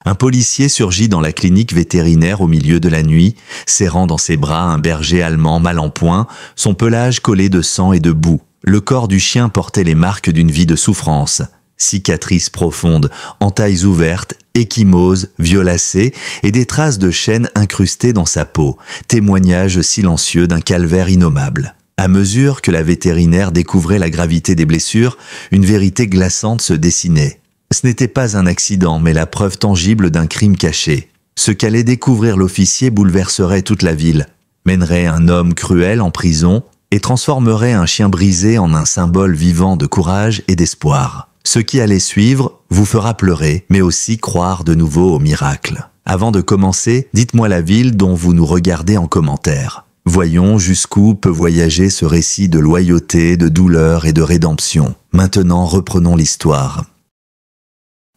Un policier surgit dans la clinique vétérinaire au milieu de la nuit, serrant dans ses bras un berger allemand mal en point, son pelage collé de sang et de boue. Le corps du chien portait les marques d'une vie de souffrance. Cicatrices profondes, entailles ouvertes, échymoses, violacées et des traces de chaînes incrustées dans sa peau, témoignage silencieux d'un calvaire innommable. À mesure que la vétérinaire découvrait la gravité des blessures, une vérité glaçante se dessinait. Ce n'était pas un accident, mais la preuve tangible d'un crime caché. Ce qu'allait découvrir l'officier bouleverserait toute la ville, mènerait un homme cruel en prison et transformerait un chien brisé en un symbole vivant de courage et d'espoir. Ce qui allait suivre vous fera pleurer, mais aussi croire de nouveau au miracle. Avant de commencer, dites-moi la ville dont vous nous regardez en commentaire. Voyons jusqu'où peut voyager ce récit de loyauté, de douleur et de rédemption. Maintenant, reprenons l'histoire.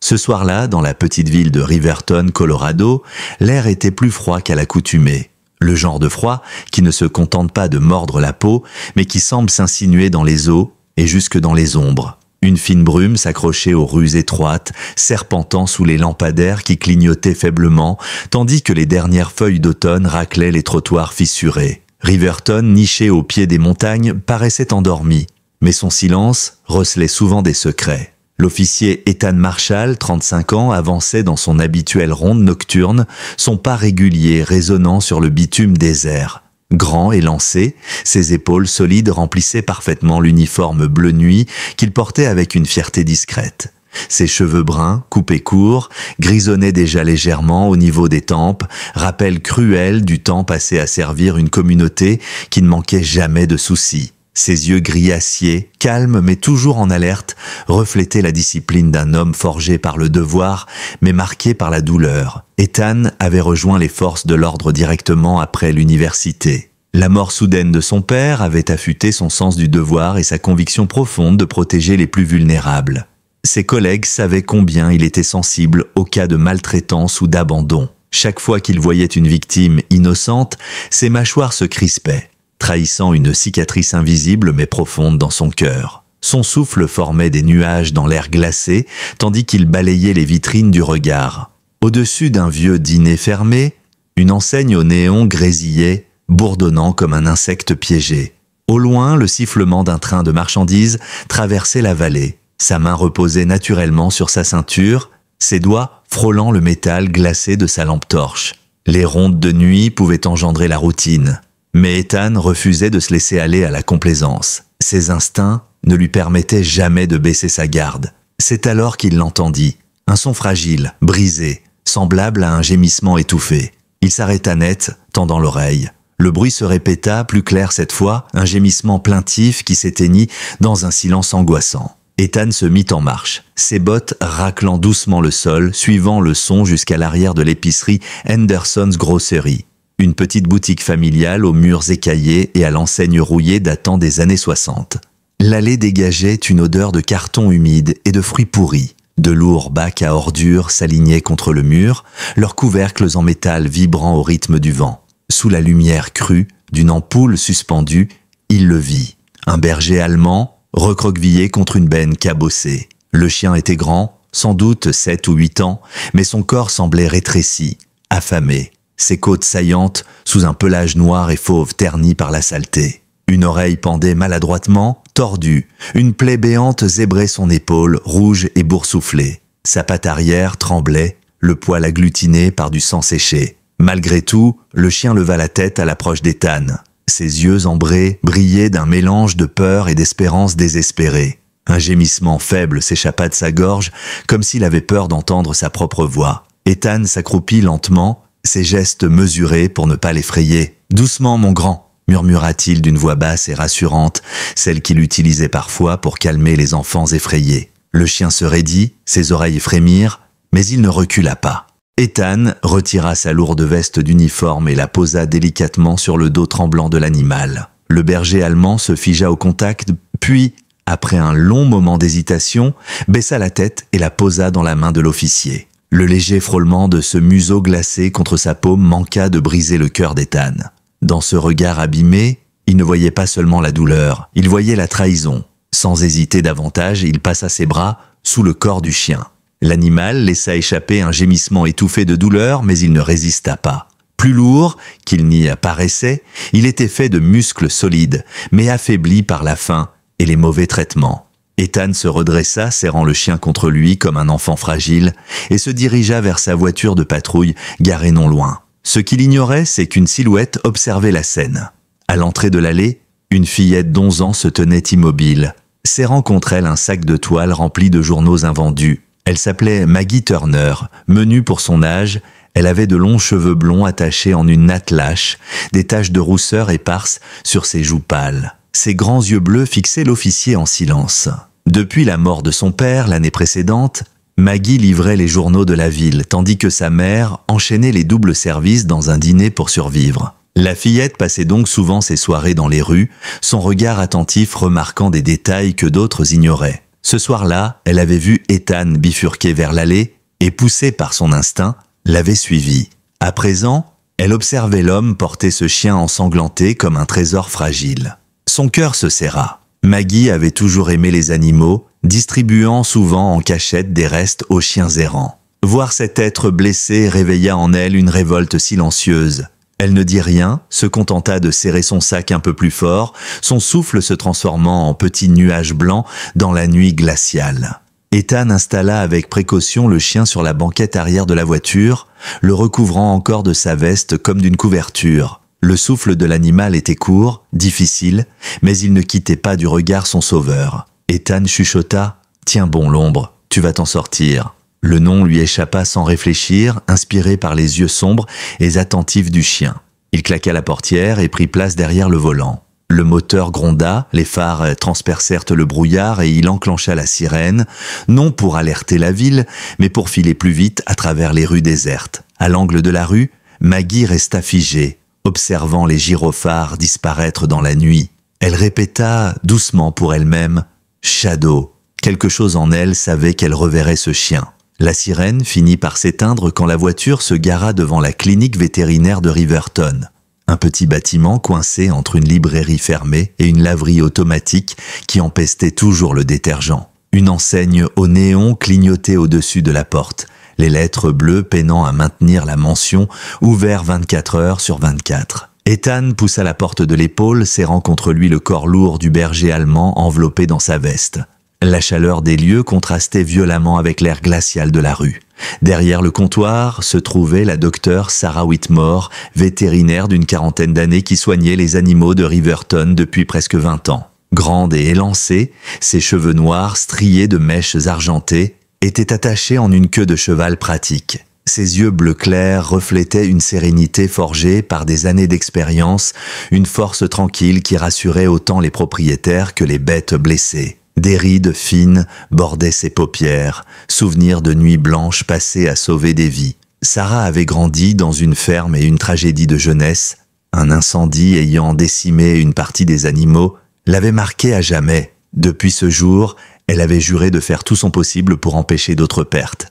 Ce soir-là, dans la petite ville de Riverton, Colorado, l'air était plus froid qu'à l'accoutumée. Le genre de froid qui ne se contente pas de mordre la peau, mais qui semble s'insinuer dans les os et jusque dans les ombres. Une fine brume s'accrochait aux rues étroites, serpentant sous les lampadaires qui clignotaient faiblement, tandis que les dernières feuilles d'automne raclaient les trottoirs fissurés. Riverton, niché au pied des montagnes, paraissait endormi, mais son silence recelait souvent des secrets. L'officier Ethan Marshall, 35 ans, avançait dans son habituelle ronde nocturne, son pas régulier résonnant sur le bitume désert. Grand et lancé, ses épaules solides remplissaient parfaitement l'uniforme bleu nuit qu'il portait avec une fierté discrète. Ses cheveux bruns, coupés courts, grisonnaient déjà légèrement au niveau des tempes, rappel cruel du temps passé à servir une communauté qui ne manquait jamais de soucis. Ses yeux gris acier, calmes mais toujours en alerte, reflétaient la discipline d'un homme forgé par le devoir, mais marqué par la douleur. Ethan avait rejoint les forces de l'ordre directement après l'université. La mort soudaine de son père avait affûté son sens du devoir et sa conviction profonde de protéger les plus vulnérables. Ses collègues savaient combien il était sensible aux cas de maltraitance ou d'abandon. Chaque fois qu'il voyait une victime innocente, ses mâchoires se crispaient, trahissant une cicatrice invisible mais profonde dans son cœur. Son souffle formait des nuages dans l'air glacé, tandis qu'il balayait les vitrines du regard. Au-dessus d'un vieux dîner fermé, une enseigne au néon grésillait, bourdonnant comme un insecte piégé. Au loin, le sifflement d'un train de marchandises traversait la vallée. Sa main reposait naturellement sur sa ceinture, ses doigts frôlant le métal glacé de sa lampe torche. Les rondes de nuit pouvaient engendrer la routine. Mais Ethan refusait de se laisser aller à la complaisance. Ses instincts ne lui permettaient jamais de baisser sa garde. C'est alors qu'il l'entendit. Un son fragile, brisé, semblable à un gémissement étouffé. Il s'arrêta net, tendant l'oreille. Le bruit se répéta, plus clair cette fois, un gémissement plaintif qui s'éteignit dans un silence angoissant. Ethan se mit en marche, ses bottes raclant doucement le sol, suivant le son jusqu'à l'arrière de l'épicerie Henderson's Grocery. Une petite boutique familiale aux murs écaillés et à l'enseigne rouillée datant des années 60. L'allée dégageait une odeur de carton humide et de fruits pourris. De lourds bacs à ordures s'alignaient contre le mur, leurs couvercles en métal vibrant au rythme du vent. Sous la lumière crue d'une ampoule suspendue, il le vit. Un berger allemand, recroquevillé contre une benne cabossée. Le chien était grand, sans doute 7 ou 8 ans, mais son corps semblait rétréci, affamé. Ses côtes saillantes sous un pelage noir et fauve terni par la saleté. Une oreille pendait maladroitement, tordue. Une plaie béante zébrait son épaule, rouge et boursouflée. Sa patte arrière tremblait, le poil agglutiné par du sang séché. Malgré tout, le chien leva la tête à l'approche d'Ethan. Ses yeux ambrés brillaient d'un mélange de peur et d'espérance désespérée. Un gémissement faible s'échappa de sa gorge, comme s'il avait peur d'entendre sa propre voix. Ethan s'accroupit lentement, ses gestes mesurés pour ne pas l'effrayer. « Doucement, mon grand !» murmura-t-il d'une voix basse et rassurante, celle qu'il utilisait parfois pour calmer les enfants effrayés. Le chien se raidit, ses oreilles frémirent, mais il ne recula pas. Ethan retira sa lourde veste d'uniforme et la posa délicatement sur le dos tremblant de l'animal. Le berger allemand se figea au contact, puis, après un long moment d'hésitation, baissa la tête et la posa dans la main de l'officier. Le léger frôlement de ce museau glacé contre sa paume manqua de briser le cœur d'Ethan. Dans ce regard abîmé, il ne voyait pas seulement la douleur, il voyait la trahison. Sans hésiter davantage, il passa ses bras sous le corps du chien. L'animal laissa échapper un gémissement étouffé de douleur, mais il ne résista pas. Plus lourd qu'il n'y apparaissait, il était fait de muscles solides, mais affaibli par la faim et les mauvais traitements. Ethan se redressa, serrant le chien contre lui comme un enfant fragile, et se dirigea vers sa voiture de patrouille, garée non loin. Ce qu'il ignorait, c'est qu'une silhouette observait la scène. À l'entrée de l'allée, une fillette d'11 ans se tenait immobile, serrant contre elle un sac de toile rempli de journaux invendus. Elle s'appelait Maggie Turner, menue pour son âge. Elle avait de longs cheveux blonds attachés en une natte lâche, des taches de rousseur éparses sur ses joues pâles. Ses grands yeux bleus fixaient l'officier en silence. Depuis la mort de son père l'année précédente, Maggie livrait les journaux de la ville, tandis que sa mère enchaînait les doubles services dans un dîner pour survivre. La fillette passait donc souvent ses soirées dans les rues, son regard attentif remarquant des détails que d'autres ignoraient. Ce soir-là, elle avait vu Ethan bifurquer vers l'allée et, poussée par son instinct, l'avait suivi. À présent, elle observait l'homme porter ce chien ensanglanté comme un trésor fragile. Son cœur se serra. Maggie avait toujours aimé les animaux, distribuant souvent en cachette des restes aux chiens errants. Voir cet être blessé réveilla en elle une révolte silencieuse. Elle ne dit rien, se contenta de serrer son sac un peu plus fort, son souffle se transformant en petits nuages blancs dans la nuit glaciale. Ethan installa avec précaution le chien sur la banquette arrière de la voiture, le recouvrant encore de sa veste comme d'une couverture. Le souffle de l'animal était court, difficile, mais il ne quittait pas du regard son sauveur. Ethan chuchota « Tiens bon l'ombre, tu vas t'en sortir ». Le nom lui échappa sans réfléchir, inspiré par les yeux sombres et attentifs du chien. Il claqua la portière et prit place derrière le volant. Le moteur gronda, les phares transpercèrent le brouillard et il enclencha la sirène, non pour alerter la ville, mais pour filer plus vite à travers les rues désertes. À l'angle de la rue, Maggie resta figée, observant les gyrophares disparaître dans la nuit. Elle répéta doucement pour elle-même « Shadow ». Quelque chose en elle savait qu'elle reverrait ce chien. La sirène finit par s'éteindre quand la voiture se gara devant la clinique vétérinaire de Riverton. Un petit bâtiment coincé entre une librairie fermée et une laverie automatique qui empestait toujours le détergent. Une enseigne au néon clignotait au-dessus de la porte, les lettres bleues peinant à maintenir la mention « Ouvert 24 heures sur 24 ». Ethan poussa la porte de l'épaule, serrant contre lui le corps lourd du berger allemand enveloppé dans sa veste. La chaleur des lieux contrastait violemment avec l'air glacial de la rue. Derrière le comptoir se trouvait la docteure Sarah Whitmore, vétérinaire d'une quarantaine d'années qui soignait les animaux de Riverton depuis presque 20 ans. Grande et élancée, ses cheveux noirs striés de mèches argentées étaient attachés en une queue de cheval pratique. Ses yeux bleu clair reflétaient une sérénité forgée par des années d'expérience, une force tranquille qui rassurait autant les propriétaires que les bêtes blessées. Des rides fines bordaient ses paupières, souvenirs de nuits blanches passées à sauver des vies. Sarah avait grandi dans une ferme et une tragédie de jeunesse. Un incendie ayant décimé une partie des animaux l'avait marquée à jamais. Depuis ce jour, elle avait juré de faire tout son possible pour empêcher d'autres pertes.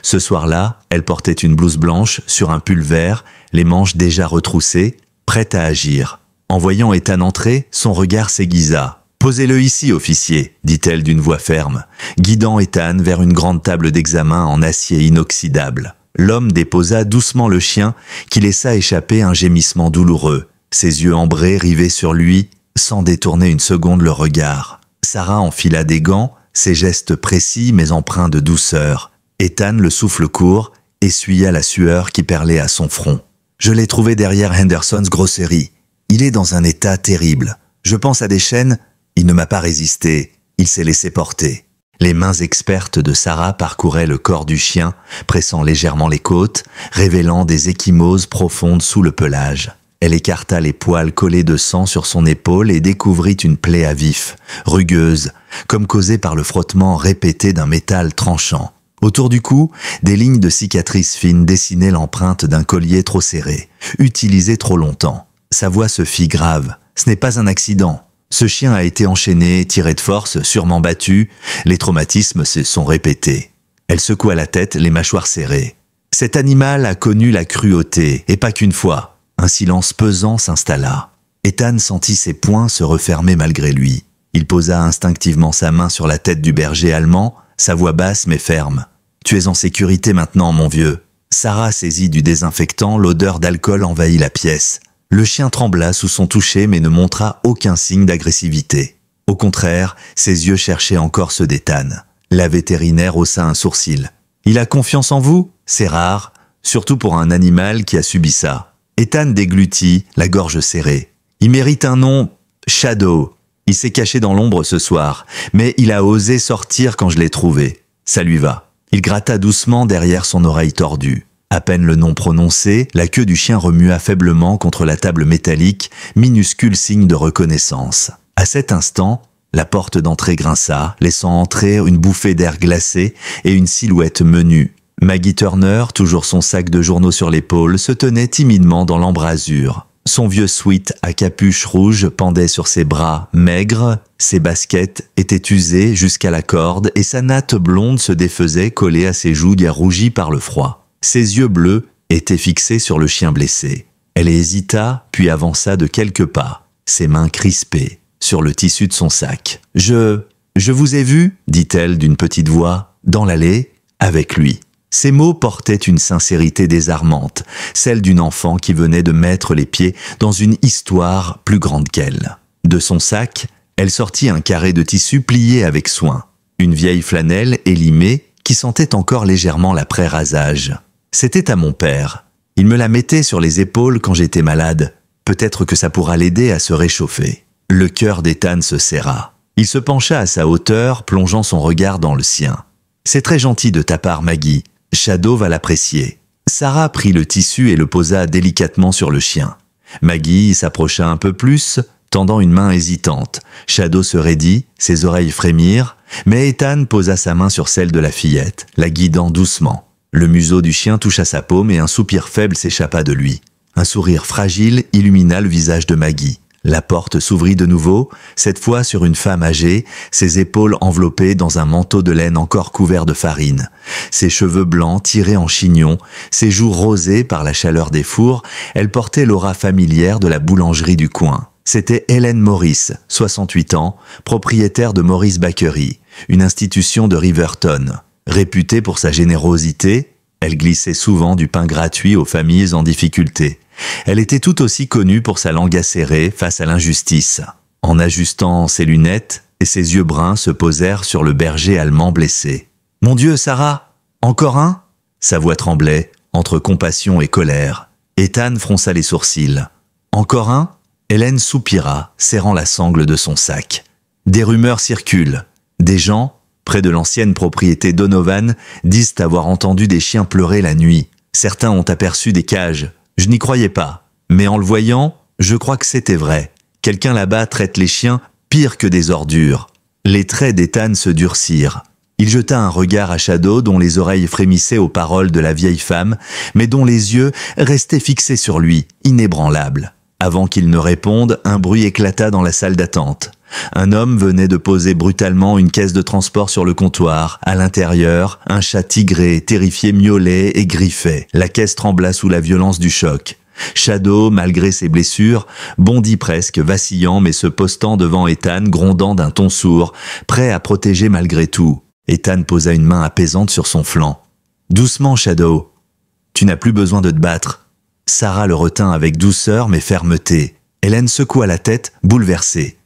Ce soir-là, elle portait une blouse blanche sur un pull vert, les manches déjà retroussées, prête à agir. En voyant Ethan entrer, son regard s'aiguisa. « Posez-le ici, officier », dit-elle d'une voix ferme, guidant Ethan vers une grande table d'examen en acier inoxydable. L'homme déposa doucement le chien, qui laissa échapper un gémissement douloureux. Ses yeux ambrés rivaient sur lui, sans détourner une seconde le regard. Sarah enfila des gants, ses gestes précis mais empreints de douceur. Ethan, le souffle court, essuya la sueur qui perlait à son front. « Je l'ai trouvé derrière Henderson's Grocery. Il est dans un état terrible. Je pense à des chaînes. Il ne m'a pas résisté. Il s'est laissé porter. » Les mains expertes de Sarah parcouraient le corps du chien, pressant légèrement les côtes, révélant des ecchymoses profondes sous le pelage. Elle écarta les poils collés de sang sur son épaule et découvrit une plaie à vif, rugueuse, comme causée par le frottement répété d'un métal tranchant. Autour du cou, des lignes de cicatrices fines dessinaient l'empreinte d'un collier trop serré, utilisé trop longtemps. Sa voix se fit grave. « Ce n'est pas un accident. Ce chien a été enchaîné, tiré de force, sûrement battu. Les traumatismes se sont répétés. » Elle secoua la tête, les mâchoires serrées. « Cet animal a connu la cruauté, et pas qu'une fois. » Un silence pesant s'installa. Ethan sentit ses poings se refermer malgré lui. Il posa instinctivement sa main sur la tête du berger allemand, sa voix basse mais ferme. Tu es en sécurité maintenant, mon vieux. Sarah saisit du désinfectant, l'odeur d'alcool envahit la pièce. Le chien trembla sous son toucher mais ne montra aucun signe d'agressivité. Au contraire, ses yeux cherchaient encore ceux d'Ethan. La vétérinaire haussa un sourcil. « Il a confiance en vous? C'est rare, surtout pour un animal qui a subi ça. » Ethan déglutit, la gorge serrée. « Il mérite un nom, Shadow. Il s'est caché dans l'ombre ce soir, mais il a osé sortir quand je l'ai trouvé. Ça lui va. » Il gratta doucement derrière son oreille tordue. À peine le nom prononcé, la queue du chien remua faiblement contre la table métallique, minuscule signe de reconnaissance. À cet instant, la porte d'entrée grinça, laissant entrer une bouffée d'air glacé et une silhouette menue. Maggie Turner, toujours son sac de journaux sur l'épaule, se tenait timidement dans l'embrasure. Son vieux sweat à capuche rouge pendait sur ses bras maigres, ses baskets étaient usées jusqu'à la corde et sa natte blonde se défaisait collée à ses joues rougies par le froid. Ses yeux bleus étaient fixés sur le chien blessé. Elle hésita, puis avança de quelques pas, ses mains crispées, sur le tissu de son sac. « Je vous ai vu, dit-elle d'une petite voix, dans l'allée, avec lui. » Ces mots portaient une sincérité désarmante, celle d'une enfant qui venait de mettre les pieds dans une histoire plus grande qu'elle. De son sac, elle sortit un carré de tissu plié avec soin, une vieille flanelle élimée qui sentait encore légèrement l'après-rasage. C'était à mon père. Il me la mettait sur les épaules quand j'étais malade. Peut-être que ça pourra l'aider à se réchauffer. Le cœur d'Ethan se serra. Il se pencha à sa hauteur, plongeant son regard dans le sien. « C'est très gentil de ta part, Maggie. Shadow va l'apprécier. » Sarah prit le tissu et le posa délicatement sur le chien. Maggie s'approcha un peu plus, tendant une main hésitante. Shadow se raidit, ses oreilles frémirent, mais Ethan posa sa main sur celle de la fillette, la guidant doucement. Le museau du chien toucha sa paume et un soupir faible s'échappa de lui. Un sourire fragile illumina le visage de Maggie. La porte s'ouvrit de nouveau, cette fois sur une femme âgée, ses épaules enveloppées dans un manteau de laine encore couvert de farine. Ses cheveux blancs tirés en chignon, ses joues rosées par la chaleur des fours, elle portait l'aura familière de la boulangerie du coin. C'était Helen Morris, 68 ans, propriétaire de Morris Bakery, une institution de Riverton. Réputée pour sa générosité, elle glissait souvent du pain gratuit aux familles en difficulté. Elle était tout aussi connue pour sa langue acérée face à l'injustice. En ajustant ses lunettes, et ses yeux bruns se posèrent sur le berger allemand blessé. « Mon Dieu, Sarah, encore un ?» Sa voix tremblait, entre compassion et colère. Ethan fronça les sourcils. « Encore un ?» Hélène soupira, serrant la sangle de son sac. Des rumeurs circulent. Des gens, près de l'ancienne propriété Donovan, disent avoir entendu des chiens pleurer la nuit. Certains ont aperçu des cages. Je n'y croyais pas, mais en le voyant, je crois que c'était vrai. Quelqu'un là-bas traite les chiens pire que des ordures. Les traits d'Ethan se durcirent. Il jeta un regard à Shadow dont les oreilles frémissaient aux paroles de la vieille femme, mais dont les yeux restaient fixés sur lui, inébranlables. Avant qu'il ne réponde, un bruit éclata dans la salle d'attente. Un homme venait de poser brutalement une caisse de transport sur le comptoir. À l'intérieur, un chat tigré, terrifié, miaulait et griffait. La caisse trembla sous la violence du choc. Shadow, malgré ses blessures, bondit presque, vacillant mais se postant devant Ethan, grondant d'un ton sourd, prêt à protéger malgré tout. Ethan posa une main apaisante sur son flanc. « Doucement, Shadow. Tu n'as plus besoin de te battre. » Sarah le retint avec douceur mais fermeté. Hélène secoua la tête, bouleversée.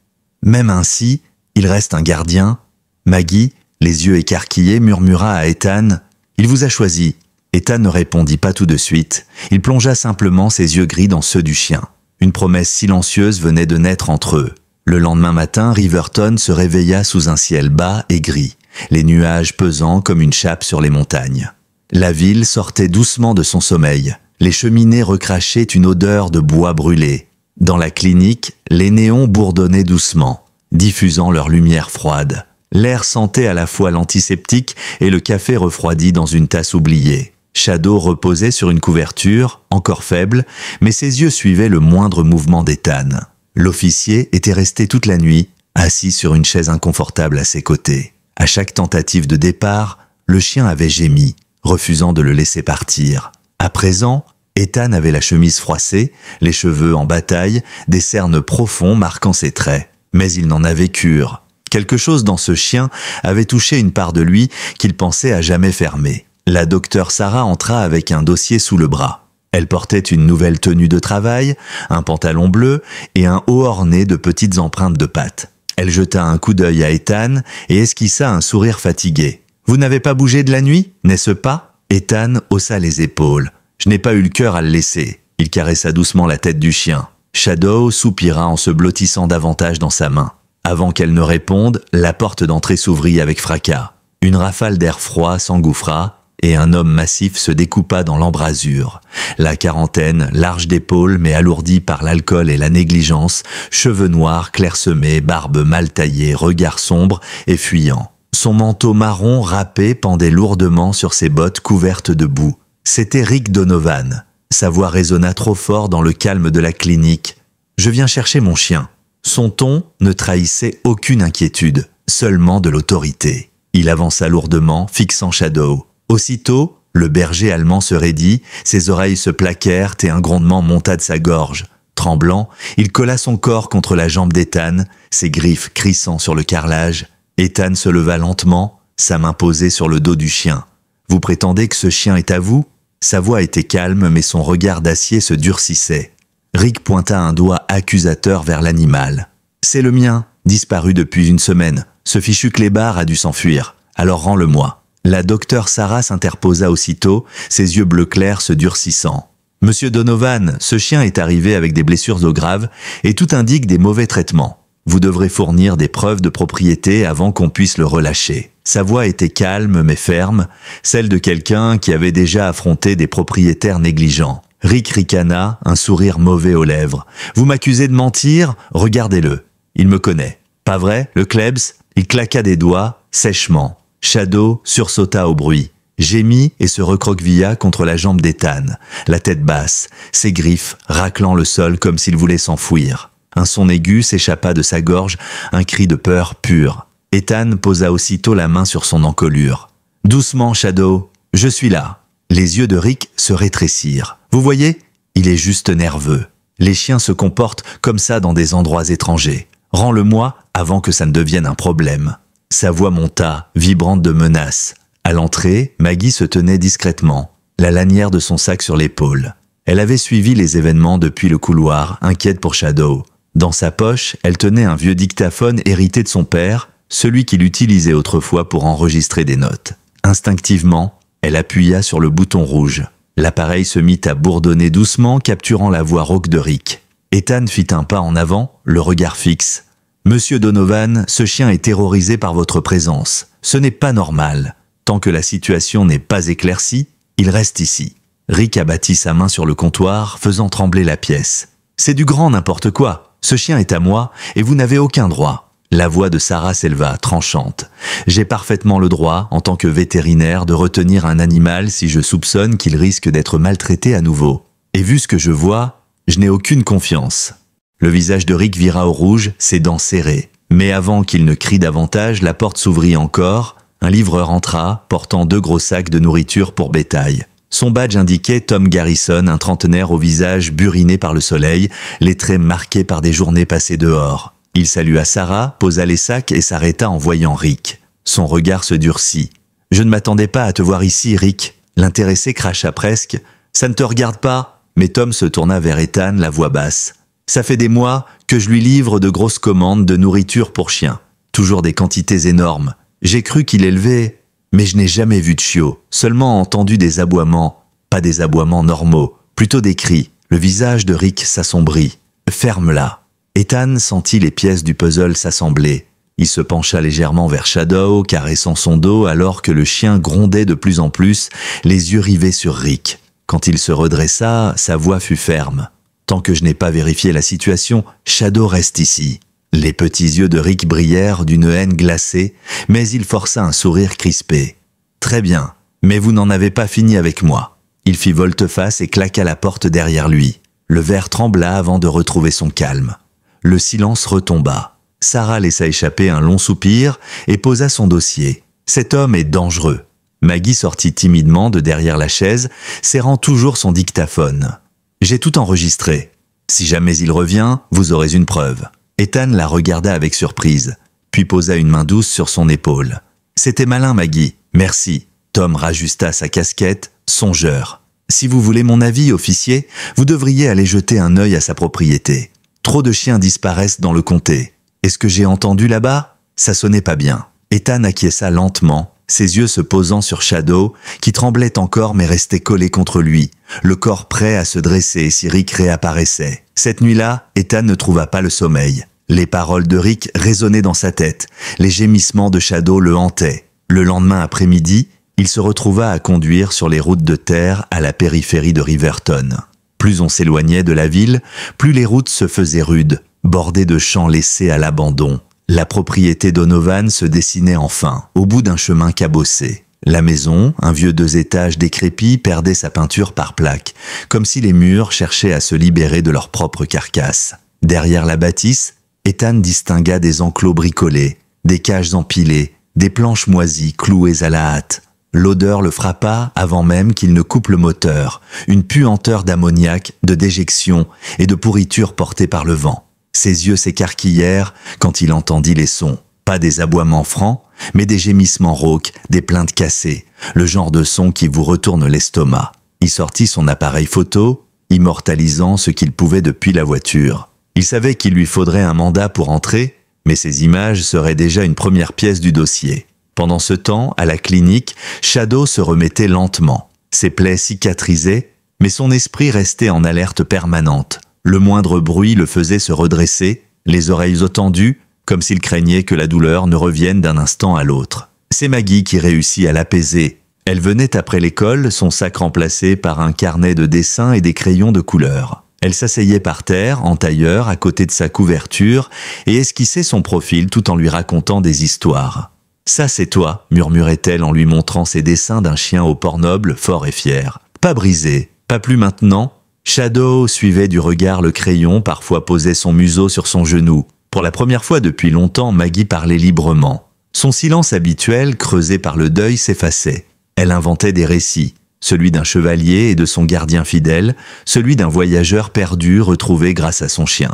Même ainsi, il reste un gardien. Maggie, les yeux écarquillés, murmura à Ethan « Il vous a choisi. » Ethan ne répondit pas tout de suite. Il plongea simplement ses yeux gris dans ceux du chien. Une promesse silencieuse venait de naître entre eux. Le lendemain matin, Riverton se réveilla sous un ciel bas et gris, les nuages pesant comme une chape sur les montagnes. La ville sortait doucement de son sommeil. Les cheminées recrachaient une odeur de bois brûlé. Dans la clinique, les néons bourdonnaient doucement, diffusant leur lumière froide. L'air sentait à la fois l'antiseptique et le café refroidi dans une tasse oubliée. Shadow reposait sur une couverture, encore faible, mais ses yeux suivaient le moindre mouvement d'Ethan. L'officier était resté toute la nuit, assis sur une chaise inconfortable à ses côtés. À chaque tentative de départ, le chien avait gémi, refusant de le laisser partir. À présent, Ethan avait la chemise froissée, les cheveux en bataille, des cernes profonds marquant ses traits. Mais il n'en avait cure. Quelque chose dans ce chien avait touché une part de lui qu'il pensait à jamais fermer. La docteure Sarah entra avec un dossier sous le bras. Elle portait une nouvelle tenue de travail, un pantalon bleu et un haut orné de petites empreintes de pattes. Elle jeta un coup d'œil à Ethan et esquissa un sourire fatigué. « Vous n'avez pas bougé de la nuit, n'est-ce pas ?» Ethan haussa les épaules. « Je n'ai pas eu le cœur à le laisser. » Il caressa doucement la tête du chien. Shadow soupira en se blottissant davantage dans sa main. Avant qu'elle ne réponde, la porte d'entrée s'ouvrit avec fracas. Une rafale d'air froid s'engouffra et un homme massif se découpa dans l'embrasure. La quarantaine, large d'épaules mais alourdie par l'alcool et la négligence, cheveux noirs clairsemés, barbe mal taillée, regard sombre et fuyant. Son manteau marron râpé pendait lourdement sur ses bottes couvertes de boue. C'était Rick Donovan. Sa voix résonna trop fort dans le calme de la clinique. « Je viens chercher mon chien. » Son ton ne trahissait aucune inquiétude, seulement de l'autorité. Il avança lourdement, fixant Shadow. Aussitôt, le berger allemand se raidit, ses oreilles se plaquèrent et un grondement monta de sa gorge. Tremblant, il colla son corps contre la jambe d'Ethan, ses griffes crissant sur le carrelage. Ethan se leva lentement, sa main posée sur le dos du chien. « Vous prétendez que ce chien est à vous ?» Sa voix était calme, mais son regard d'acier se durcissait. Rick pointa un doigt accusateur vers l'animal. « C'est le mien, disparu depuis une semaine. Ce fichu clébard a dû s'enfuir. Alors rends-le-moi. » La docteure Sarah s'interposa aussitôt, ses yeux bleu clair se durcissant. « Monsieur Donovan, ce chien est arrivé avec des blessures au grave et tout indique des mauvais traitements. Vous devrez fournir des preuves de propriété avant qu'on puisse le relâcher. » Sa voix était calme mais ferme, celle de quelqu'un qui avait déjà affronté des propriétaires négligents. Rick ricana, un sourire mauvais aux lèvres. « Vous m'accusez de mentir? Regardez-le. Il me connaît. Pas vrai, le Klebs ?» Il claqua des doigts, sèchement. Shadow sursauta au bruit, gémit et se recroquevilla contre la jambe d'Ethan, la tête basse, ses griffes raclant le sol comme s'il voulait s'enfouir. Un son aigu s'échappa de sa gorge, un cri de peur pure. Ethan posa aussitôt la main sur son encolure. « Doucement, Shadow, je suis là. » Les yeux de Rick se rétrécirent. « Vous voyez, il est juste nerveux. Les chiens se comportent comme ça dans des endroits étrangers. Rends-le-moi avant que ça ne devienne un problème. » Sa voix monta, vibrante de menace. À l'entrée, Maggie se tenait discrètement, la lanière de son sac sur l'épaule. Elle avait suivi les événements depuis le couloir, inquiète pour Shadow. Dans sa poche, elle tenait un vieux dictaphone hérité de son père, celui qu'il utilisait autrefois pour enregistrer des notes. Instinctivement, elle appuya sur le bouton rouge. L'appareil se mit à bourdonner doucement, capturant la voix rauque de Rick. Ethan fit un pas en avant, le regard fixe. « Monsieur Donovan, ce chien est terrorisé par votre présence. Ce n'est pas normal. Tant que la situation n'est pas éclaircie, il reste ici. » Rick abattit sa main sur le comptoir, faisant trembler la pièce. « C'est du grand n'importe quoi. Ce chien est à moi et vous n'avez aucun droit. » La voix de Sarah s'éleva, tranchante. « J'ai parfaitement le droit, en tant que vétérinaire, de retenir un animal si je soupçonne qu'il risque d'être maltraité à nouveau. Et vu ce que je vois, je n'ai aucune confiance. » Le visage de Rick vira au rouge, ses dents serrées. Mais avant qu'il ne crie davantage, la porte s'ouvrit encore. Un livreur entra, portant 2 gros sacs de nourriture pour bétail. Son badge indiquait Tom Garrison, un trentenaire au visage buriné par le soleil, les traits marqués par des journées passées dehors. Il salua Sarah, posa les sacs et s'arrêta en voyant Rick. Son regard se durcit. « Je ne m'attendais pas à te voir ici, Rick. » L'intéressé cracha presque. « Ça ne te regarde pas ?» Mais Tom se tourna vers Ethan, la voix basse. « Ça fait des mois que je lui livre de grosses commandes de nourriture pour chiens. Toujours des quantités énormes. J'ai cru qu'il élevait, mais je n'ai jamais vu de chiot, seulement entendu des aboiements. Pas des aboiements normaux, plutôt des cris. » Le visage de Rick s'assombrit. « Ferme-la. » Ethan sentit les pièces du puzzle s'assembler. Il se pencha légèrement vers Shadow, caressant son dos alors que le chien grondait de plus en plus, les yeux rivés sur Rick. Quand il se redressa, sa voix fut ferme. « Tant que je n'ai pas vérifié la situation, Shadow reste ici. » Les petits yeux de Rick brillèrent d'une haine glacée, mais il força un sourire crispé. « Très bien, mais vous n'en avez pas fini avec moi. » Il fit volte-face et claqua la porte derrière lui. Le verre trembla avant de retrouver son calme. Le silence retomba. Sarah laissa échapper un long soupir et posa son dossier. Cet homme est dangereux. Maggie sortit timidement de derrière la chaise, serrant toujours son dictaphone. « J'ai tout enregistré. Si jamais il revient, vous aurez une preuve. » Ethan la regarda avec surprise, puis posa une main douce sur son épaule. « C'était malin, Maggie. Merci. Tom rajusta sa casquette, songeur. « Si vous voulez mon avis, officier, vous devriez aller jeter un œil à sa propriété. Trop de chiens disparaissent dans le comté. Et ce que j'ai entendu là-bas, ça sonnait pas bien. » Ethan acquiesça lentement, ses yeux se posant sur Shadow, qui tremblait encore mais restait collé contre lui, le corps prêt à se dresser si Rick réapparaissait. Cette nuit-là, Ethan ne trouva pas le sommeil. Les paroles de Rick résonnaient dans sa tête, les gémissements de Shadow le hantaient. Le lendemain après-midi, il se retrouva à conduire sur les routes de terre à la périphérie de Riverton. Plus on s'éloignait de la ville, plus les routes se faisaient rudes, bordées de champs laissés à l'abandon. La propriété Donovan se dessinait enfin, au bout d'un chemin cabossé. La maison, un vieux 2 étages décrépit, perdait sa peinture par plaques, comme si les murs cherchaient à se libérer de leur propre carcasse. Derrière la bâtisse, Ethan distingua des enclos bricolés, des cages empilées, des planches moisies clouées à la hâte. L'odeur le frappa avant même qu'il ne coupe le moteur, une puanteur d'ammoniac, de déjection et de pourriture portée par le vent. Ses yeux s'écarquillèrent quand il entendit les sons. Pas des aboiements francs, mais des gémissements rauques, des plaintes cassées, le genre de son qui vous retourne l'estomac. Il sortit son appareil photo, immortalisant ce qu'il pouvait depuis la voiture. Il savait qu'il lui faudrait un mandat pour entrer, mais ces images seraient déjà une première pièce du dossier. Pendant ce temps, à la clinique, Shadow se remettait lentement. Ses plaies cicatrisaient, mais son esprit restait en alerte permanente. Le moindre bruit le faisait se redresser, les oreilles tendues, comme s'il craignait que la douleur ne revienne d'un instant à l'autre. C'est Maggie qui réussit à l'apaiser. Elle venait après l'école, son sac remplacé par un carnet de dessins et des crayons de couleur. Elle s'asseyait par terre, en tailleur, à côté de sa couverture, et esquissait son profil tout en lui racontant des histoires. « Ça c'est toi », murmurait-elle en lui montrant ses dessins d'un chien au port noble, fort et fier. « Pas brisé, pas plus maintenant ?» Shadow suivait du regard le crayon, parfois posait son museau sur son genou. Pour la première fois depuis longtemps, Maggie parlait librement. Son silence habituel, creusé par le deuil, s'effaçait. Elle inventait des récits, celui d'un chevalier et de son gardien fidèle, celui d'un voyageur perdu retrouvé grâce à son chien.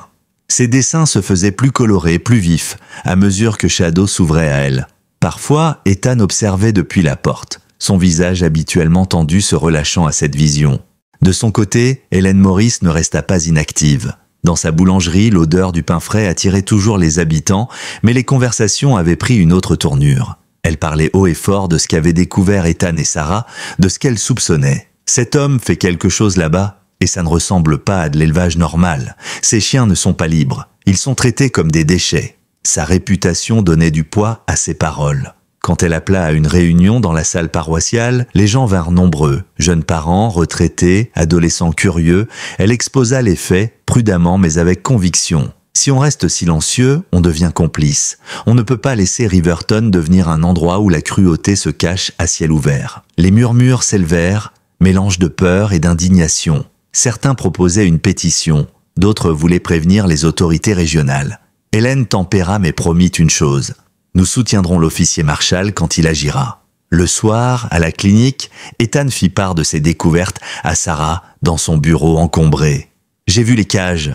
Ses dessins se faisaient plus colorés, plus vifs, à mesure que Shadow s'ouvrait à elle. Parfois, Ethan observait depuis la porte, son visage habituellement tendu se relâchant à cette vision. De son côté, Hélène Morris ne resta pas inactive. Dans sa boulangerie, l'odeur du pain frais attirait toujours les habitants, mais les conversations avaient pris une autre tournure. Elle parlait haut et fort de ce qu'avaient découvert Ethan et Sarah, de ce qu'elle soupçonnait. Cet homme fait quelque chose là-bas, et ça ne ressemble pas à de l'élevage normal. Ces chiens ne sont pas libres, ils sont traités comme des déchets. Sa réputation donnait du poids à ses paroles. Quand elle appela à une réunion dans la salle paroissiale, les gens vinrent nombreux. Jeunes parents, retraités, adolescents curieux, elle exposa les faits, prudemment mais avec conviction. Si on reste silencieux, on devient complice. On ne peut pas laisser Riverton devenir un endroit où la cruauté se cache à ciel ouvert. Les murmures s'élevèrent, mélange de peur et d'indignation. Certains proposaient une pétition, d'autres voulaient prévenir les autorités régionales. Hélène tempéra mais promit une chose. Nous soutiendrons l'officier Marshall quand il agira. Le soir, à la clinique, Ethan fit part de ses découvertes à Sarah dans son bureau encombré. « J'ai vu les cages.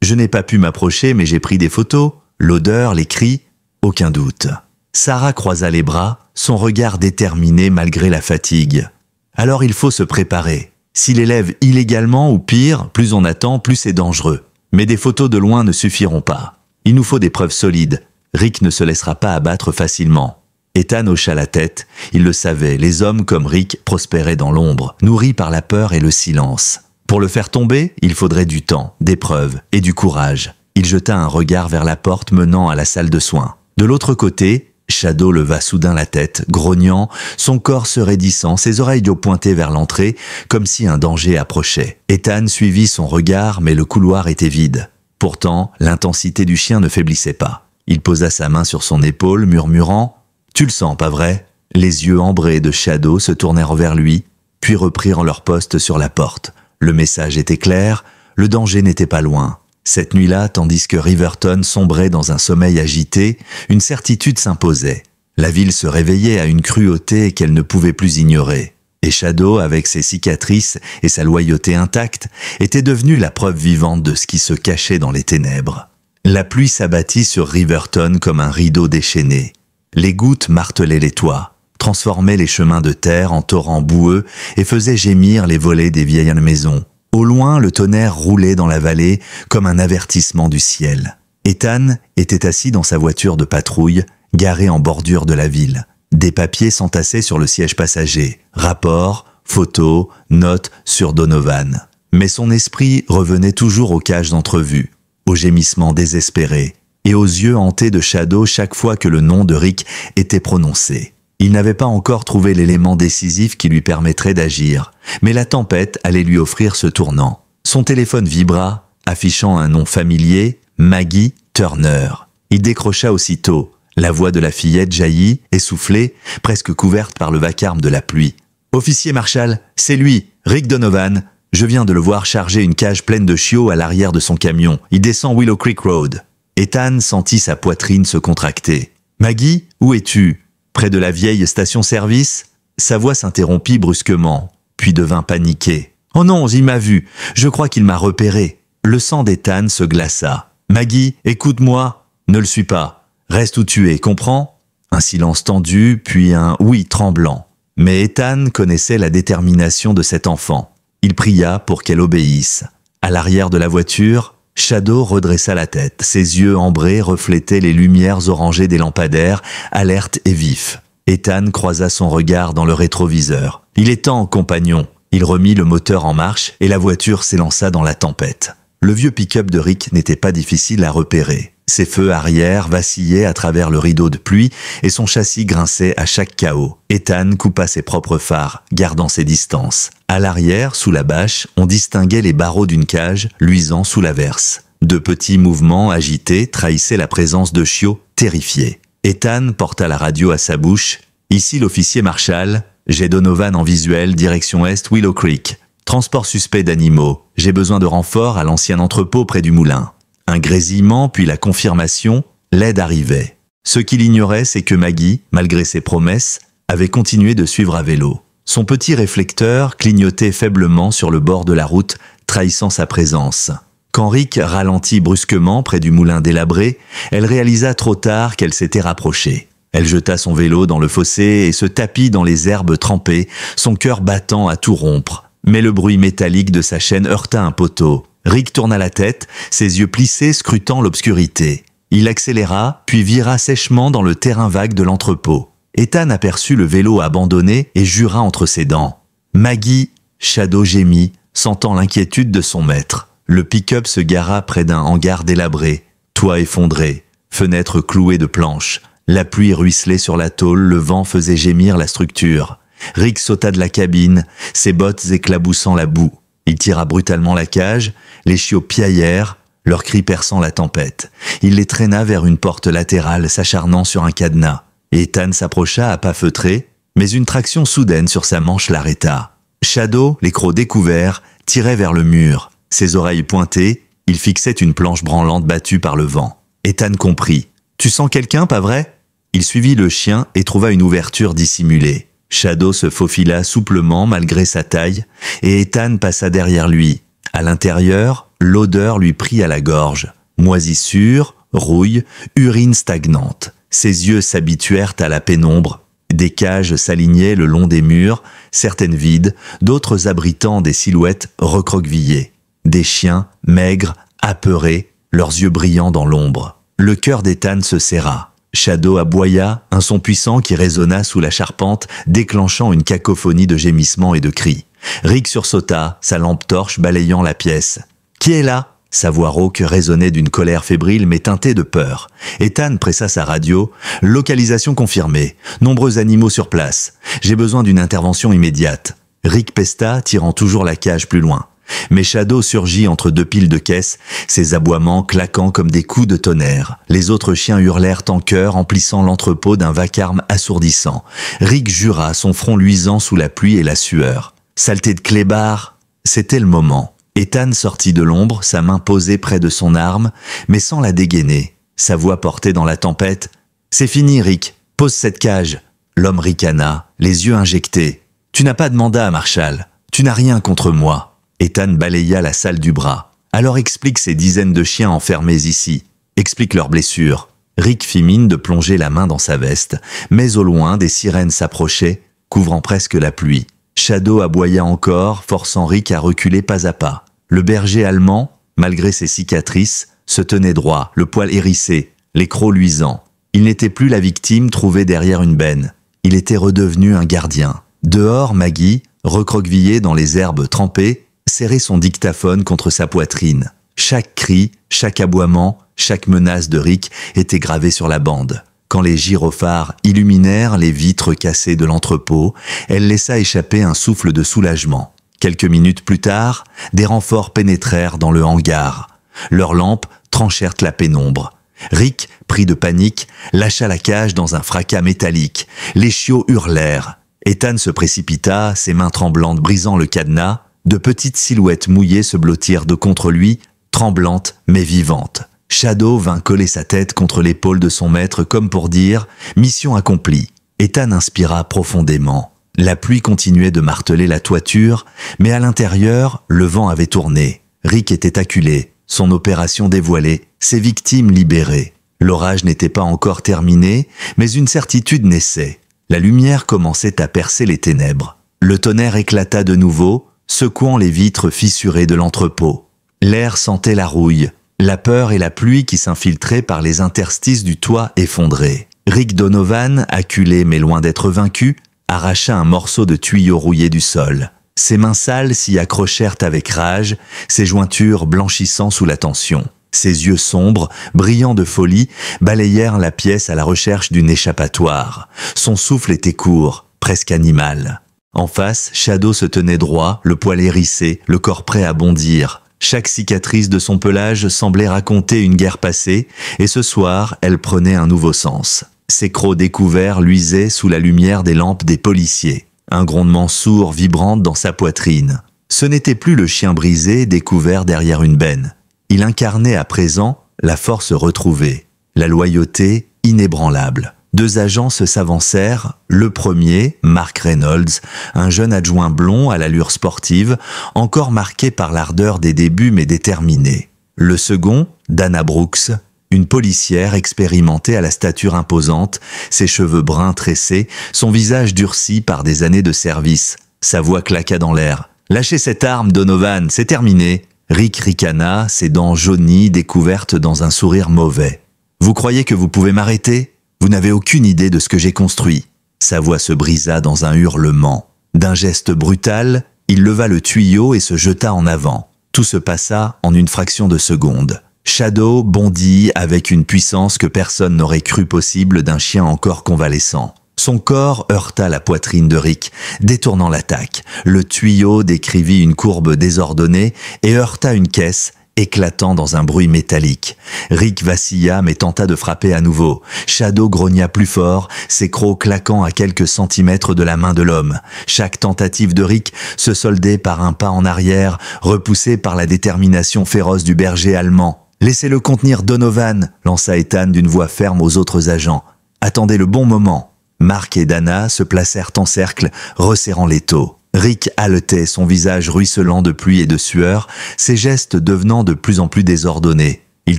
Je n'ai pas pu m'approcher mais j'ai pris des photos. L'odeur, les cris, aucun doute. » Sarah croisa les bras, son regard déterminé malgré la fatigue. « Alors il faut se préparer. S'il élève illégalement ou pire, plus on attend, plus c'est dangereux. Mais des photos de loin ne suffiront pas. Il nous faut des preuves solides. Rick ne se laissera pas abattre facilement. » Ethan hocha la tête. Il le savait, les hommes comme Rick prospéraient dans l'ombre, nourris par la peur et le silence. Pour le faire tomber, il faudrait du temps, des preuves et du courage. Il jeta un regard vers la porte menant à la salle de soins. De l'autre côté, Shadow leva soudain la tête, grognant, son corps se raidissant, ses oreilles pointées vers l'entrée, comme si un danger approchait. Ethan suivit son regard, mais le couloir était vide. Pourtant, l'intensité du chien ne faiblissait pas. Il posa sa main sur son épaule, murmurant « Tu le sens, pas vrai ?» Les yeux ambrés de Shadow se tournèrent vers lui, puis reprirent leur poste sur la porte. Le message était clair, le danger n'était pas loin. Cette nuit-là, tandis que Riverton sombrait dans un sommeil agité, une certitude s'imposait. La ville se réveillait à une cruauté qu'elle ne pouvait plus ignorer. Et Shadow, avec ses cicatrices et sa loyauté intacte, était devenu la preuve vivante de ce qui se cachait dans les ténèbres. La pluie s'abattit sur Riverton comme un rideau déchaîné. Les gouttes martelaient les toits. transformait les chemins de terre en torrents boueux et faisait gémir les volets des vieilles maisons. Au loin, le tonnerre roulait dans la vallée comme un avertissement du ciel. Ethan était assis dans sa voiture de patrouille, garée en bordure de la ville. Des papiers s'entassaient sur le siège passager. Rapports, photos, notes sur Donovan. Mais son esprit revenait toujours aux cages d'entrevue, aux gémissements désespérés et aux yeux hantés de Shadow chaque fois que le nom de Rick était prononcé. Il n'avait pas encore trouvé l'élément décisif qui lui permettrait d'agir, mais la tempête allait lui offrir ce tournant. Son téléphone vibra, affichant un nom familier, Maggie Turner. Il décrocha aussitôt. La voix de la fillette jaillit, essoufflée, presque couverte par le vacarme de la pluie. « Officier Marshall, c'est lui, Rick Donovan. Je viens de le voir charger une cage pleine de chiots à l'arrière de son camion. Il descend Willow Creek Road. » Ethan sentit sa poitrine se contracter. « Maggie, où es-tu ? Près de la vieille station-service ?» Sa voix s'interrompit brusquement, puis devint paniquée. « Oh non, il m'a vu. Je crois qu'il m'a repéré. » Le sang d'Ethan se glaça. « Maggie, écoute-moi. Ne le suis pas. Reste où tu es, comprends ?» Un silence tendu, puis un « oui » tremblant. Mais Ethan connaissait la détermination de cet enfant. Il pria pour qu'elle obéisse. À l'arrière de la voiture, Shadow redressa la tête. Ses yeux ambrés reflétaient les lumières orangées des lampadaires, alertes et vifs. Ethan croisa son regard dans le rétroviseur. « Il est temps, compagnon !» Il remit le moteur en marche et la voiture s'élança dans la tempête. Le vieux pick-up de Rick n'était pas difficile à repérer. Ses feux arrière vacillaient à travers le rideau de pluie et son châssis grinçait à chaque chaos. Ethan coupa ses propres phares, gardant ses distances. À l'arrière, sous la bâche, on distinguait les barreaux d'une cage luisant sous l'averse. De petits mouvements agités trahissaient la présence de chiots terrifiés. Ethan porta la radio à sa bouche. « Ici l'officier Marshall. J'ai Donovan en visuel, direction est, Willow Creek. Transport suspect d'animaux. J'ai besoin de renfort à l'ancien entrepôt près du moulin. » Un grésillement, puis la confirmation, l'aide arrivait. Ce qu'il ignorait, c'est que Maggie, malgré ses promesses, avait continué de suivre à vélo. Son petit réflecteur clignotait faiblement sur le bord de la route, trahissant sa présence. Quand Rick ralentit brusquement près du moulin délabré, elle réalisa trop tard qu'elle s'était rapprochée. Elle jeta son vélo dans le fossé et se tapit dans les herbes trempées, son cœur battant à tout rompre. Mais le bruit métallique de sa chaîne heurta un poteau. Rick tourna la tête, ses yeux plissés scrutant l'obscurité. Il accéléra, puis vira sèchement dans le terrain vague de l'entrepôt. Ethan aperçut le vélo abandonné et jura entre ses dents. « Maggie !» Shadow gémit, sentant l'inquiétude de son maître. Le pick-up se gara près d'un hangar délabré, toit effondré, fenêtres clouées de planches. La pluie ruisselait sur la tôle, le vent faisait gémir la structure. Rick sauta de la cabine, ses bottes éclaboussant la boue. Il tira brutalement la cage, les chiots piaillèrent, leurs cris perçant la tempête. Il les traîna vers une porte latérale s'acharnant sur un cadenas. Ethan s'approcha à pas feutrés, mais une traction soudaine sur sa manche l'arrêta. Shadow, les crocs découverts, tirait vers le mur. Ses oreilles pointées, il fixait une planche branlante battue par le vent. Ethan comprit. « Tu sens quelqu'un, pas vrai ?» Il suivit le chien et trouva une ouverture dissimulée. Shadow se faufila souplement malgré sa taille, et Ethan passa derrière lui. À l'intérieur, l'odeur lui prit à la gorge. Moisissure, rouille, urine stagnante. Ses yeux s'habituèrent à la pénombre. Des cages s'alignaient le long des murs, certaines vides, d'autres abritant des silhouettes recroquevillées. Des chiens, maigres, apeurés, leurs yeux brillants dans l'ombre. Le cœur d'Ethan se serra. Shadow aboya, un son puissant qui résonna sous la charpente, déclenchant une cacophonie de gémissements et de cris. Rick sursauta, sa lampe torche balayant la pièce. « Qui est là ?» Sa voix rauque résonnait d'une colère fébrile mais teintée de peur. Ethan pressa sa radio. « Localisation confirmée. Nombreux animaux sur place. J'ai besoin d'une intervention immédiate. » Rick pesta, tirant toujours la cage plus loin. Mais Shadow surgit entre deux piles de caisses, ses aboiements claquant comme des coups de tonnerre. Les autres chiens hurlèrent en chœur, emplissant l'entrepôt d'un vacarme assourdissant. Rick jura, son front luisant sous la pluie et la sueur. Saleté de clébard, c'était le moment. Ethan sortit de l'ombre, sa main posée près de son arme, mais sans la dégainer. Sa voix portait dans la tempête. « C'est fini, Rick. Pose cette cage. » L'homme ricana, les yeux injectés. « Tu n'as pas de mandat, Marshall. Tu n'as rien contre moi. » Ethan balaya la salle du bras. « Alors explique ces dizaines de chiens enfermés ici. Explique leurs blessures. » Rick fit mine de plonger la main dans sa veste, mais au loin, des sirènes s'approchaient, couvrant presque la pluie. Shadow aboya encore, forçant Rick à reculer pas à pas. Le berger allemand, malgré ses cicatrices, se tenait droit, le poil hérissé, les crocs luisants. Il n'était plus la victime trouvée derrière une benne. Il était redevenu un gardien. Dehors, Maggie, recroquevillée dans les herbes trempées, serrait son dictaphone contre sa poitrine. Chaque cri, chaque aboiement, chaque menace de Rick était gravé sur la bande. Quand les gyrophares illuminèrent les vitres cassées de l'entrepôt, elle laissa échapper un souffle de soulagement. Quelques minutes plus tard, des renforts pénétrèrent dans le hangar. Leurs lampes tranchèrent la pénombre. Rick, pris de panique, lâcha la cage dans un fracas métallique. Les chiots hurlèrent. Ethan se précipita, ses mains tremblantes brisant le cadenas. De petites silhouettes mouillées se blottirent de contre lui, tremblantes mais vivantes. Shadow vint coller sa tête contre l'épaule de son maître comme pour dire « Mission accomplie ». Ethan inspira profondément. La pluie continuait de marteler la toiture, mais à l'intérieur, le vent avait tourné. Rick était acculé, son opération dévoilée, ses victimes libérées. L'orage n'était pas encore terminé, mais une certitude naissait. La lumière commençait à percer les ténèbres. Le tonnerre éclata de nouveau, secouant les vitres fissurées de l'entrepôt. L'air sentait la rouille, la peur et la pluie qui s'infiltraient par les interstices du toit effondré. Rick Donovan, acculé mais loin d'être vaincu, arracha un morceau de tuyau rouillé du sol. Ses mains sales s'y accrochèrent avec rage, ses jointures blanchissant sous la tension. Ses yeux sombres, brillants de folie, balayèrent la pièce à la recherche d'une échappatoire. Son souffle était court, presque animal. En face, Shadow se tenait droit, le poil hérissé, le corps prêt à bondir. Chaque cicatrice de son pelage semblait raconter une guerre passée, et ce soir, elle prenait un nouveau sens. Ses crocs découverts luisaient sous la lumière des lampes des policiers. Un grondement sourd vibrant dans sa poitrine. Ce n'était plus le chien brisé découvert derrière une benne. Il incarnait à présent la force retrouvée, la loyauté inébranlable. Deux agents s'avancèrent, le premier, Mark Reynolds, un jeune adjoint blond à l'allure sportive, encore marqué par l'ardeur des débuts mais déterminé. Le second, Dana Brooks, une policière expérimentée à la stature imposante, ses cheveux bruns tressés, son visage durci par des années de service. Sa voix claqua dans l'air. « Lâchez cette arme, Donovan, c'est terminé !» Rick ricana, ses dents jaunies découvertes dans un sourire mauvais. « Vous croyez que vous pouvez m'arrêter ? Vous n'avez aucune idée de ce que j'ai construit. » Sa voix se brisa dans un hurlement. D'un geste brutal, il leva le tuyau et se jeta en avant. Tout se passa en une fraction de seconde. Shadow bondit avec une puissance que personne n'aurait cru possible d'un chien encore convalescent. Son corps heurta la poitrine de Rick, détournant l'attaque. Le tuyau décrivit une courbe désordonnée et heurta une caisse, éclatant dans un bruit métallique. Rick vacilla mais tenta de frapper à nouveau. Shadow grogna plus fort, ses crocs claquant à quelques centimètres de la main de l'homme. Chaque tentative de Rick se soldait par un pas en arrière, repoussé par la détermination féroce du berger allemand. « Laissez-le contenir, Donovan !» lança Ethan d'une voix ferme aux autres agents. « Attendez le bon moment !» Mark et Dana se placèrent en cercle, resserrant l'étau. Rick haletait, son visage ruisselant de pluie et de sueur, ses gestes devenant de plus en plus désordonnés. Il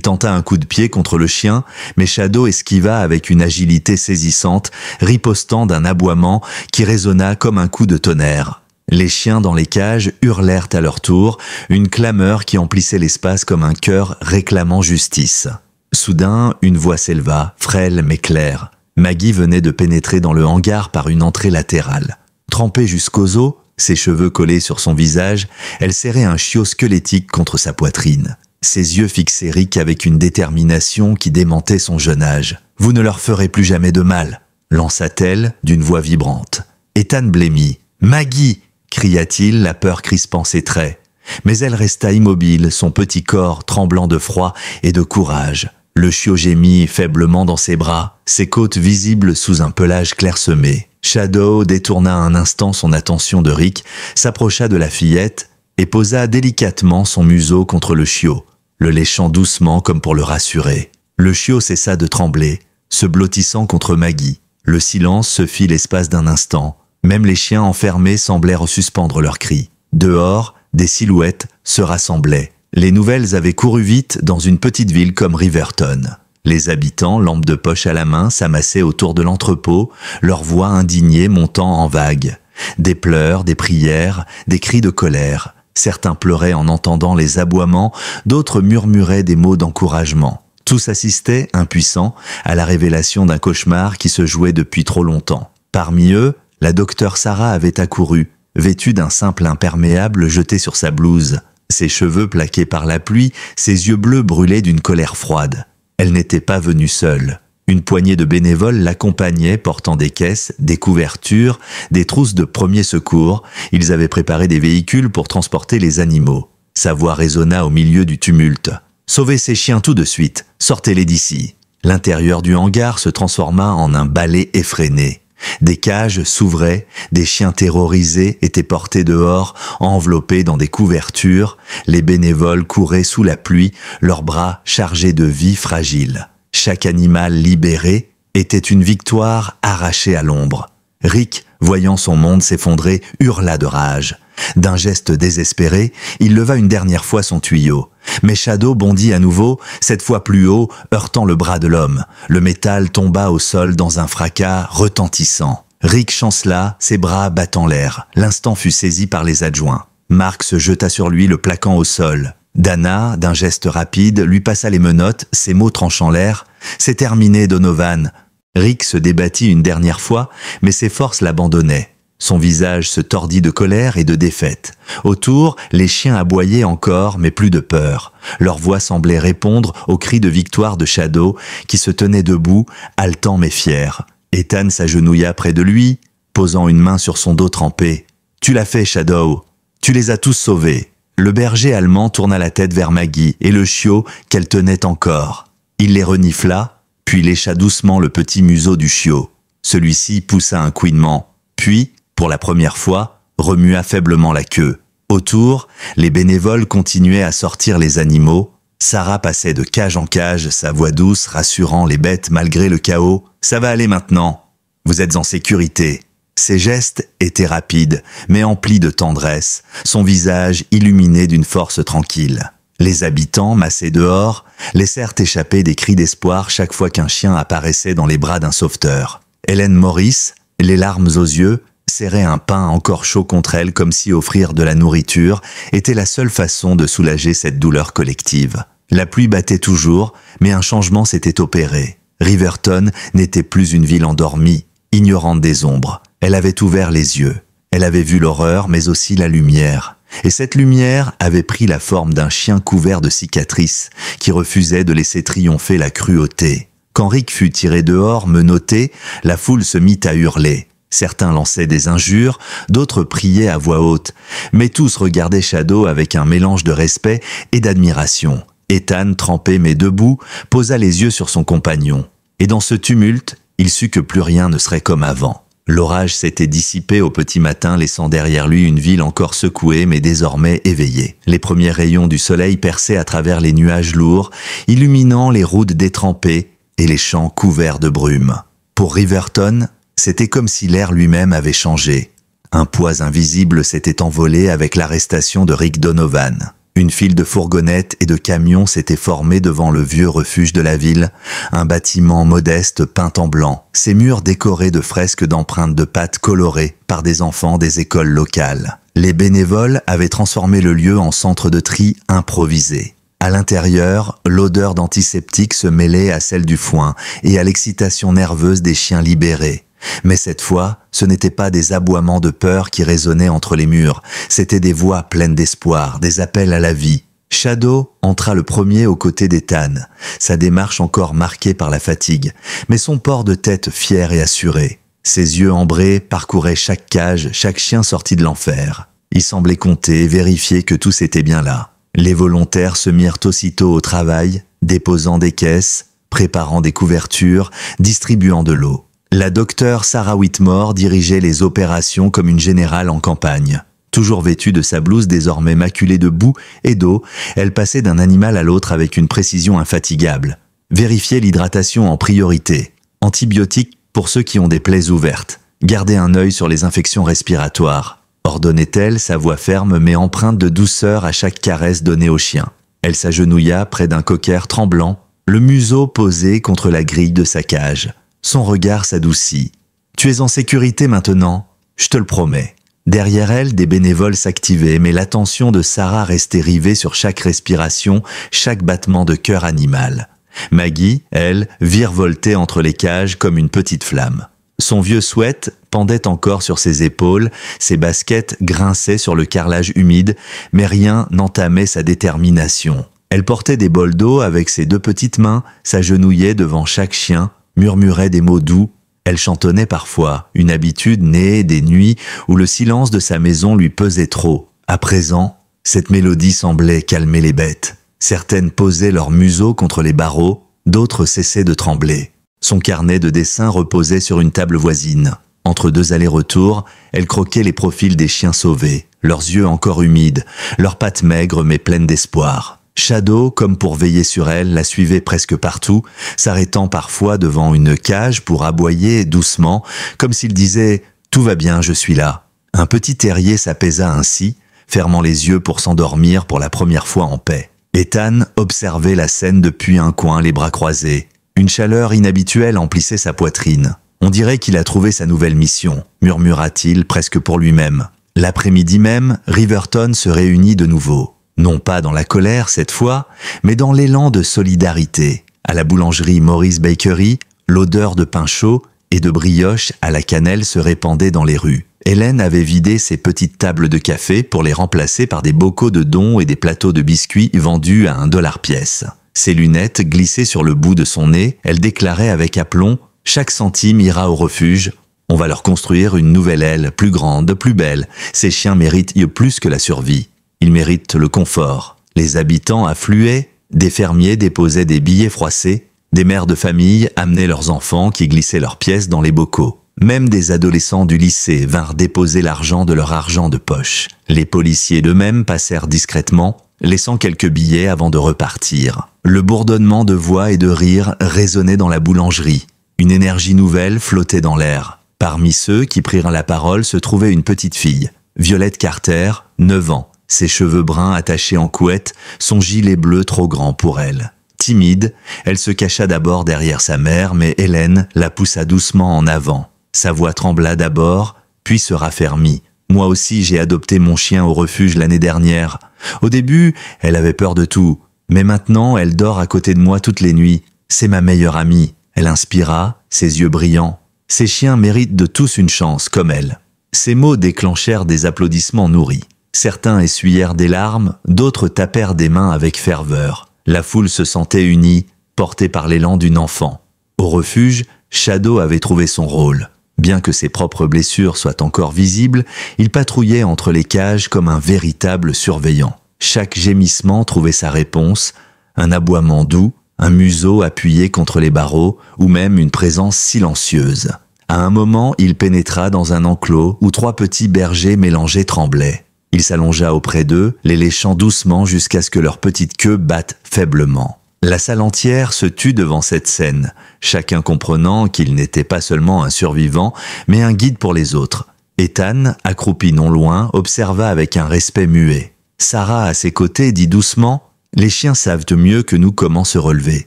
tenta un coup de pied contre le chien, mais Shadow esquiva avec une agilité saisissante, ripostant d'un aboiement qui résonna comme un coup de tonnerre. Les chiens dans les cages hurlèrent à leur tour, une clameur qui emplissait l'espace comme un cœur réclamant justice. Soudain, une voix s'éleva, frêle mais claire. Maggie venait de pénétrer dans le hangar par une entrée latérale. Trempée jusqu'aux os, ses cheveux collés sur son visage, elle serrait un chiot squelettique contre sa poitrine. Ses yeux fixaient Rick avec une détermination qui démentait son jeune âge. « Vous ne leur ferez plus jamais de mal !» lança-t-elle d'une voix vibrante. Ethan blêmit. « Maggie !» cria-t-il, la peur crispant ses traits. Mais elle resta immobile, son petit corps tremblant de froid et de courage. Le chiot gémit faiblement dans ses bras, ses côtes visibles sous un pelage clairsemé. Shadow détourna un instant son attention de Rick, s'approcha de la fillette et posa délicatement son museau contre le chiot, le léchant doucement comme pour le rassurer. Le chiot cessa de trembler, se blottissant contre Maggie. Le silence se fit l'espace d'un instant. Même les chiens enfermés semblèrent suspendre leurs cris. Dehors, des silhouettes se rassemblaient. Les nouvelles avaient couru vite dans une petite ville comme Riverton. Les habitants, lampe de poche à la main, s'amassaient autour de l'entrepôt, leur voix indignée montant en vagues. Des pleurs, des prières, des cris de colère. Certains pleuraient en entendant les aboiements, d'autres murmuraient des mots d'encouragement. Tous assistaient, impuissants, à la révélation d'un cauchemar qui se jouait depuis trop longtemps. Parmi eux, la docteure Sarah avait accouru, vêtue d'un simple imperméable jeté sur sa blouse. Ses cheveux plaqués par la pluie, ses yeux bleus brûlaient d'une colère froide. Elle n'était pas venue seule. Une poignée de bénévoles l'accompagnaient, portant des caisses, des couvertures, des trousses de premiers secours. Ils avaient préparé des véhicules pour transporter les animaux. Sa voix résonna au milieu du tumulte. « Sauvez ces chiens tout de suite, sortez-les d'ici !» L'intérieur du hangar se transforma en un balai effréné. Des cages s'ouvraient, des chiens terrorisés étaient portés dehors, enveloppés dans des couvertures. Les bénévoles couraient sous la pluie, leurs bras chargés de vie fragile. Chaque animal libéré était une victoire arrachée à l'ombre. Rick, voyant son monde s'effondrer, hurla de rage. D'un geste désespéré, il leva une dernière fois son tuyau. Mais Shadow bondit à nouveau, cette fois plus haut, heurtant le bras de l'homme. Le métal tomba au sol dans un fracas retentissant. Rick chancela, ses bras battant l'air. L'instant fut saisi par les adjoints. Mark se jeta sur lui, le plaquant au sol. Dana, d'un geste rapide, lui passa les menottes, ses mots tranchant l'air. « C'est terminé, Donovan !» Rick se débattit une dernière fois, mais ses forces l'abandonnaient. Son visage se tordit de colère et de défaite. Autour, les chiens aboyaient encore, mais plus de peur. Leur voix semblait répondre aux cris de victoire de Shadow, qui se tenait debout, haletant mais fier. Ethan s'agenouilla près de lui, posant une main sur son dos trempé. « Tu l'as fait, Shadow. Tu les as tous sauvés. » Le berger allemand tourna la tête vers Maggie et le chiot qu'elle tenait encore. Il les renifla, puis lécha doucement le petit museau du chiot. Celui-ci poussa un couinement, puis, pour la première fois, remua faiblement la queue. Autour, les bénévoles continuaient à sortir les animaux. Sarah passait de cage en cage, sa voix douce rassurant les bêtes malgré le chaos. « Ça va aller maintenant. Vous êtes en sécurité. » Ses gestes étaient rapides, mais emplis de tendresse, son visage illuminé d'une force tranquille. Les habitants, massés dehors, laissèrent échapper des cris d'espoir chaque fois qu'un chien apparaissait dans les bras d'un sauveteur. Hélène Morris, les larmes aux yeux, serrait un pain encore chaud contre elle comme si offrir de la nourriture était la seule façon de soulager cette douleur collective. La pluie battait toujours, mais un changement s'était opéré. Riverton n'était plus une ville endormie, ignorante des ombres. Elle avait ouvert les yeux. Elle avait vu l'horreur, mais aussi la lumière. Et cette lumière avait pris la forme d'un chien couvert de cicatrices qui refusait de laisser triompher la cruauté. Quand Rick fut tiré dehors, menotté, la foule se mit à hurler. Certains lançaient des injures, d'autres priaient à voix haute, mais tous regardaient Shadow avec un mélange de respect et d'admiration. Ethan, trempé mais debout, posa les yeux sur son compagnon. Et dans ce tumulte, il sut que plus rien ne serait comme avant. L'orage s'était dissipé au petit matin, laissant derrière lui une ville encore secouée mais désormais éveillée. Les premiers rayons du soleil perçaient à travers les nuages lourds, illuminant les routes détrempées et les champs couverts de brume. Pour Riverton, c'était comme si l'air lui-même avait changé. Un poids invisible s'était envolé avec l'arrestation de Rick Donovan. Une file de fourgonnettes et de camions s'était formée devant le vieux refuge de la ville, un bâtiment modeste peint en blanc, ses murs décorés de fresques d'empreintes de pâte colorées par des enfants des écoles locales. Les bénévoles avaient transformé le lieu en centre de tri improvisé. À l'intérieur, l'odeur d'antiseptique se mêlait à celle du foin et à l'excitation nerveuse des chiens libérés. Mais cette fois, ce n'étaient pas des aboiements de peur qui résonnaient entre les murs, c'étaient des voix pleines d'espoir, des appels à la vie. Shadow entra le premier aux côtés d'Ethan, sa démarche encore marquée par la fatigue, mais son port de tête fier et assuré. Ses yeux ambrés parcouraient chaque cage, chaque chien sorti de l'enfer. Il semblait compter, vérifier que tous étaient bien là. Les volontaires se mirent aussitôt au travail, déposant des caisses, préparant des couvertures, distribuant de l'eau. La docteure Sarah Whitmore dirigeait les opérations comme une générale en campagne. Toujours vêtue de sa blouse désormais maculée de boue et d'eau, elle passait d'un animal à l'autre avec une précision infatigable. Vérifier l'hydratation en priorité. Antibiotiques pour ceux qui ont des plaies ouvertes. Garder un œil sur les infections respiratoires. Ordonnait-elle, sa voix ferme mais empreinte de douceur à chaque caresse donnée au chien. Elle s'agenouilla près d'un cocker tremblant, le museau posé contre la grille de sa cage. Son regard s'adoucit. « Tu es en sécurité maintenant, je te le promets. » Derrière elle, des bénévoles s'activaient, mais l'attention de Sarah restait rivée sur chaque respiration, chaque battement de cœur animal. Maggie, elle, virevoltait entre les cages comme une petite flamme. Son vieux sweat pendait encore sur ses épaules, ses baskets grinçaient sur le carrelage humide, mais rien n'entamait sa détermination. Elle portait des bols d'eau avec ses 2 petites mains, s'agenouillait devant chaque chien, murmurait des mots doux. Elle chantonnait parfois, une habitude née des nuits où le silence de sa maison lui pesait trop. À présent, cette mélodie semblait calmer les bêtes. Certaines posaient leur museau contre les barreaux, d'autres cessaient de trembler. Son carnet de dessin reposait sur une table voisine. Entre 2 allers-retours, elle croquait les profils des chiens sauvés, leurs yeux encore humides, leurs pattes maigres mais pleines d'espoir. Shadow, comme pour veiller sur elle, la suivait presque partout, s'arrêtant parfois devant une cage pour aboyer doucement, comme s'il disait « Tout va bien, je suis là ». Un petit terrier s'apaisa ainsi, fermant les yeux pour s'endormir pour la première fois en paix. Ethan observait la scène depuis un coin, les bras croisés. Une chaleur inhabituelle emplissait sa poitrine. On dirait qu'il a trouvé sa nouvelle mission, murmura-t-il presque pour lui-même. L'après-midi même, Riverton se réunit de nouveau. Non pas dans la colère cette fois, mais dans l'élan de solidarité. À la boulangerie Maurice Bakery, l'odeur de pain chaud et de brioche à la cannelle se répandait dans les rues. Hélène avait vidé ses petites tables de café pour les remplacer par des bocaux de dons et des plateaux de biscuits vendus à $1 pièce. Ses lunettes glissaient sur le bout de son nez, elle déclarait avec aplomb « Chaque centime ira au refuge. On va leur construire une nouvelle aile, plus grande, plus belle. Ces chiens méritent plus que la survie. Ils méritent le confort. » Les habitants affluaient, des fermiers déposaient des billets froissés, des mères de famille amenaient leurs enfants qui glissaient leurs pièces dans les bocaux. Même des adolescents du lycée vinrent déposer l'argent de leur argent de poche. Les policiers d'eux-mêmes passèrent discrètement, laissant quelques billets avant de repartir. Le bourdonnement de voix et de rires résonnait dans la boulangerie. Une énergie nouvelle flottait dans l'air. Parmi ceux qui prirent la parole se trouvait une petite fille, Violette Carter, 9 ans. Ses cheveux bruns attachés en couette, son gilet bleu trop grand pour elle. Timide, elle se cacha d'abord derrière sa mère, mais Hélène la poussa doucement en avant. Sa voix trembla d'abord, puis se raffermit. « Moi aussi, j'ai adopté mon chien au refuge l'année dernière. Au début, elle avait peur de tout, mais maintenant, elle dort à côté de moi toutes les nuits. C'est ma meilleure amie. » Elle inspira, ses yeux brillants. « Ces chiens méritent de tous une chance, comme elle. » Ces mots déclenchèrent des applaudissements nourris. Certains essuyèrent des larmes, d'autres tapèrent des mains avec ferveur. La foule se sentait unie, portée par l'élan d'une enfant. Au refuge, Shadow avait trouvé son rôle. Bien que ses propres blessures soient encore visibles, il patrouillait entre les cages comme un véritable surveillant. Chaque gémissement trouvait sa réponse, un aboiement doux, un museau appuyé contre les barreaux ou même une présence silencieuse. À un moment, il pénétra dans un enclos où 3 petits bergers mélangés tremblaient. Il s'allongea auprès d'eux, les léchant doucement jusqu'à ce que leurs petites queues battent faiblement. La salle entière se tut devant cette scène, chacun comprenant qu'il n'était pas seulement un survivant, mais un guide pour les autres. Ethan, accroupi non loin, observa avec un respect muet. Sarah, à ses côtés, dit doucement « Les chiens savent mieux que nous comment se relever.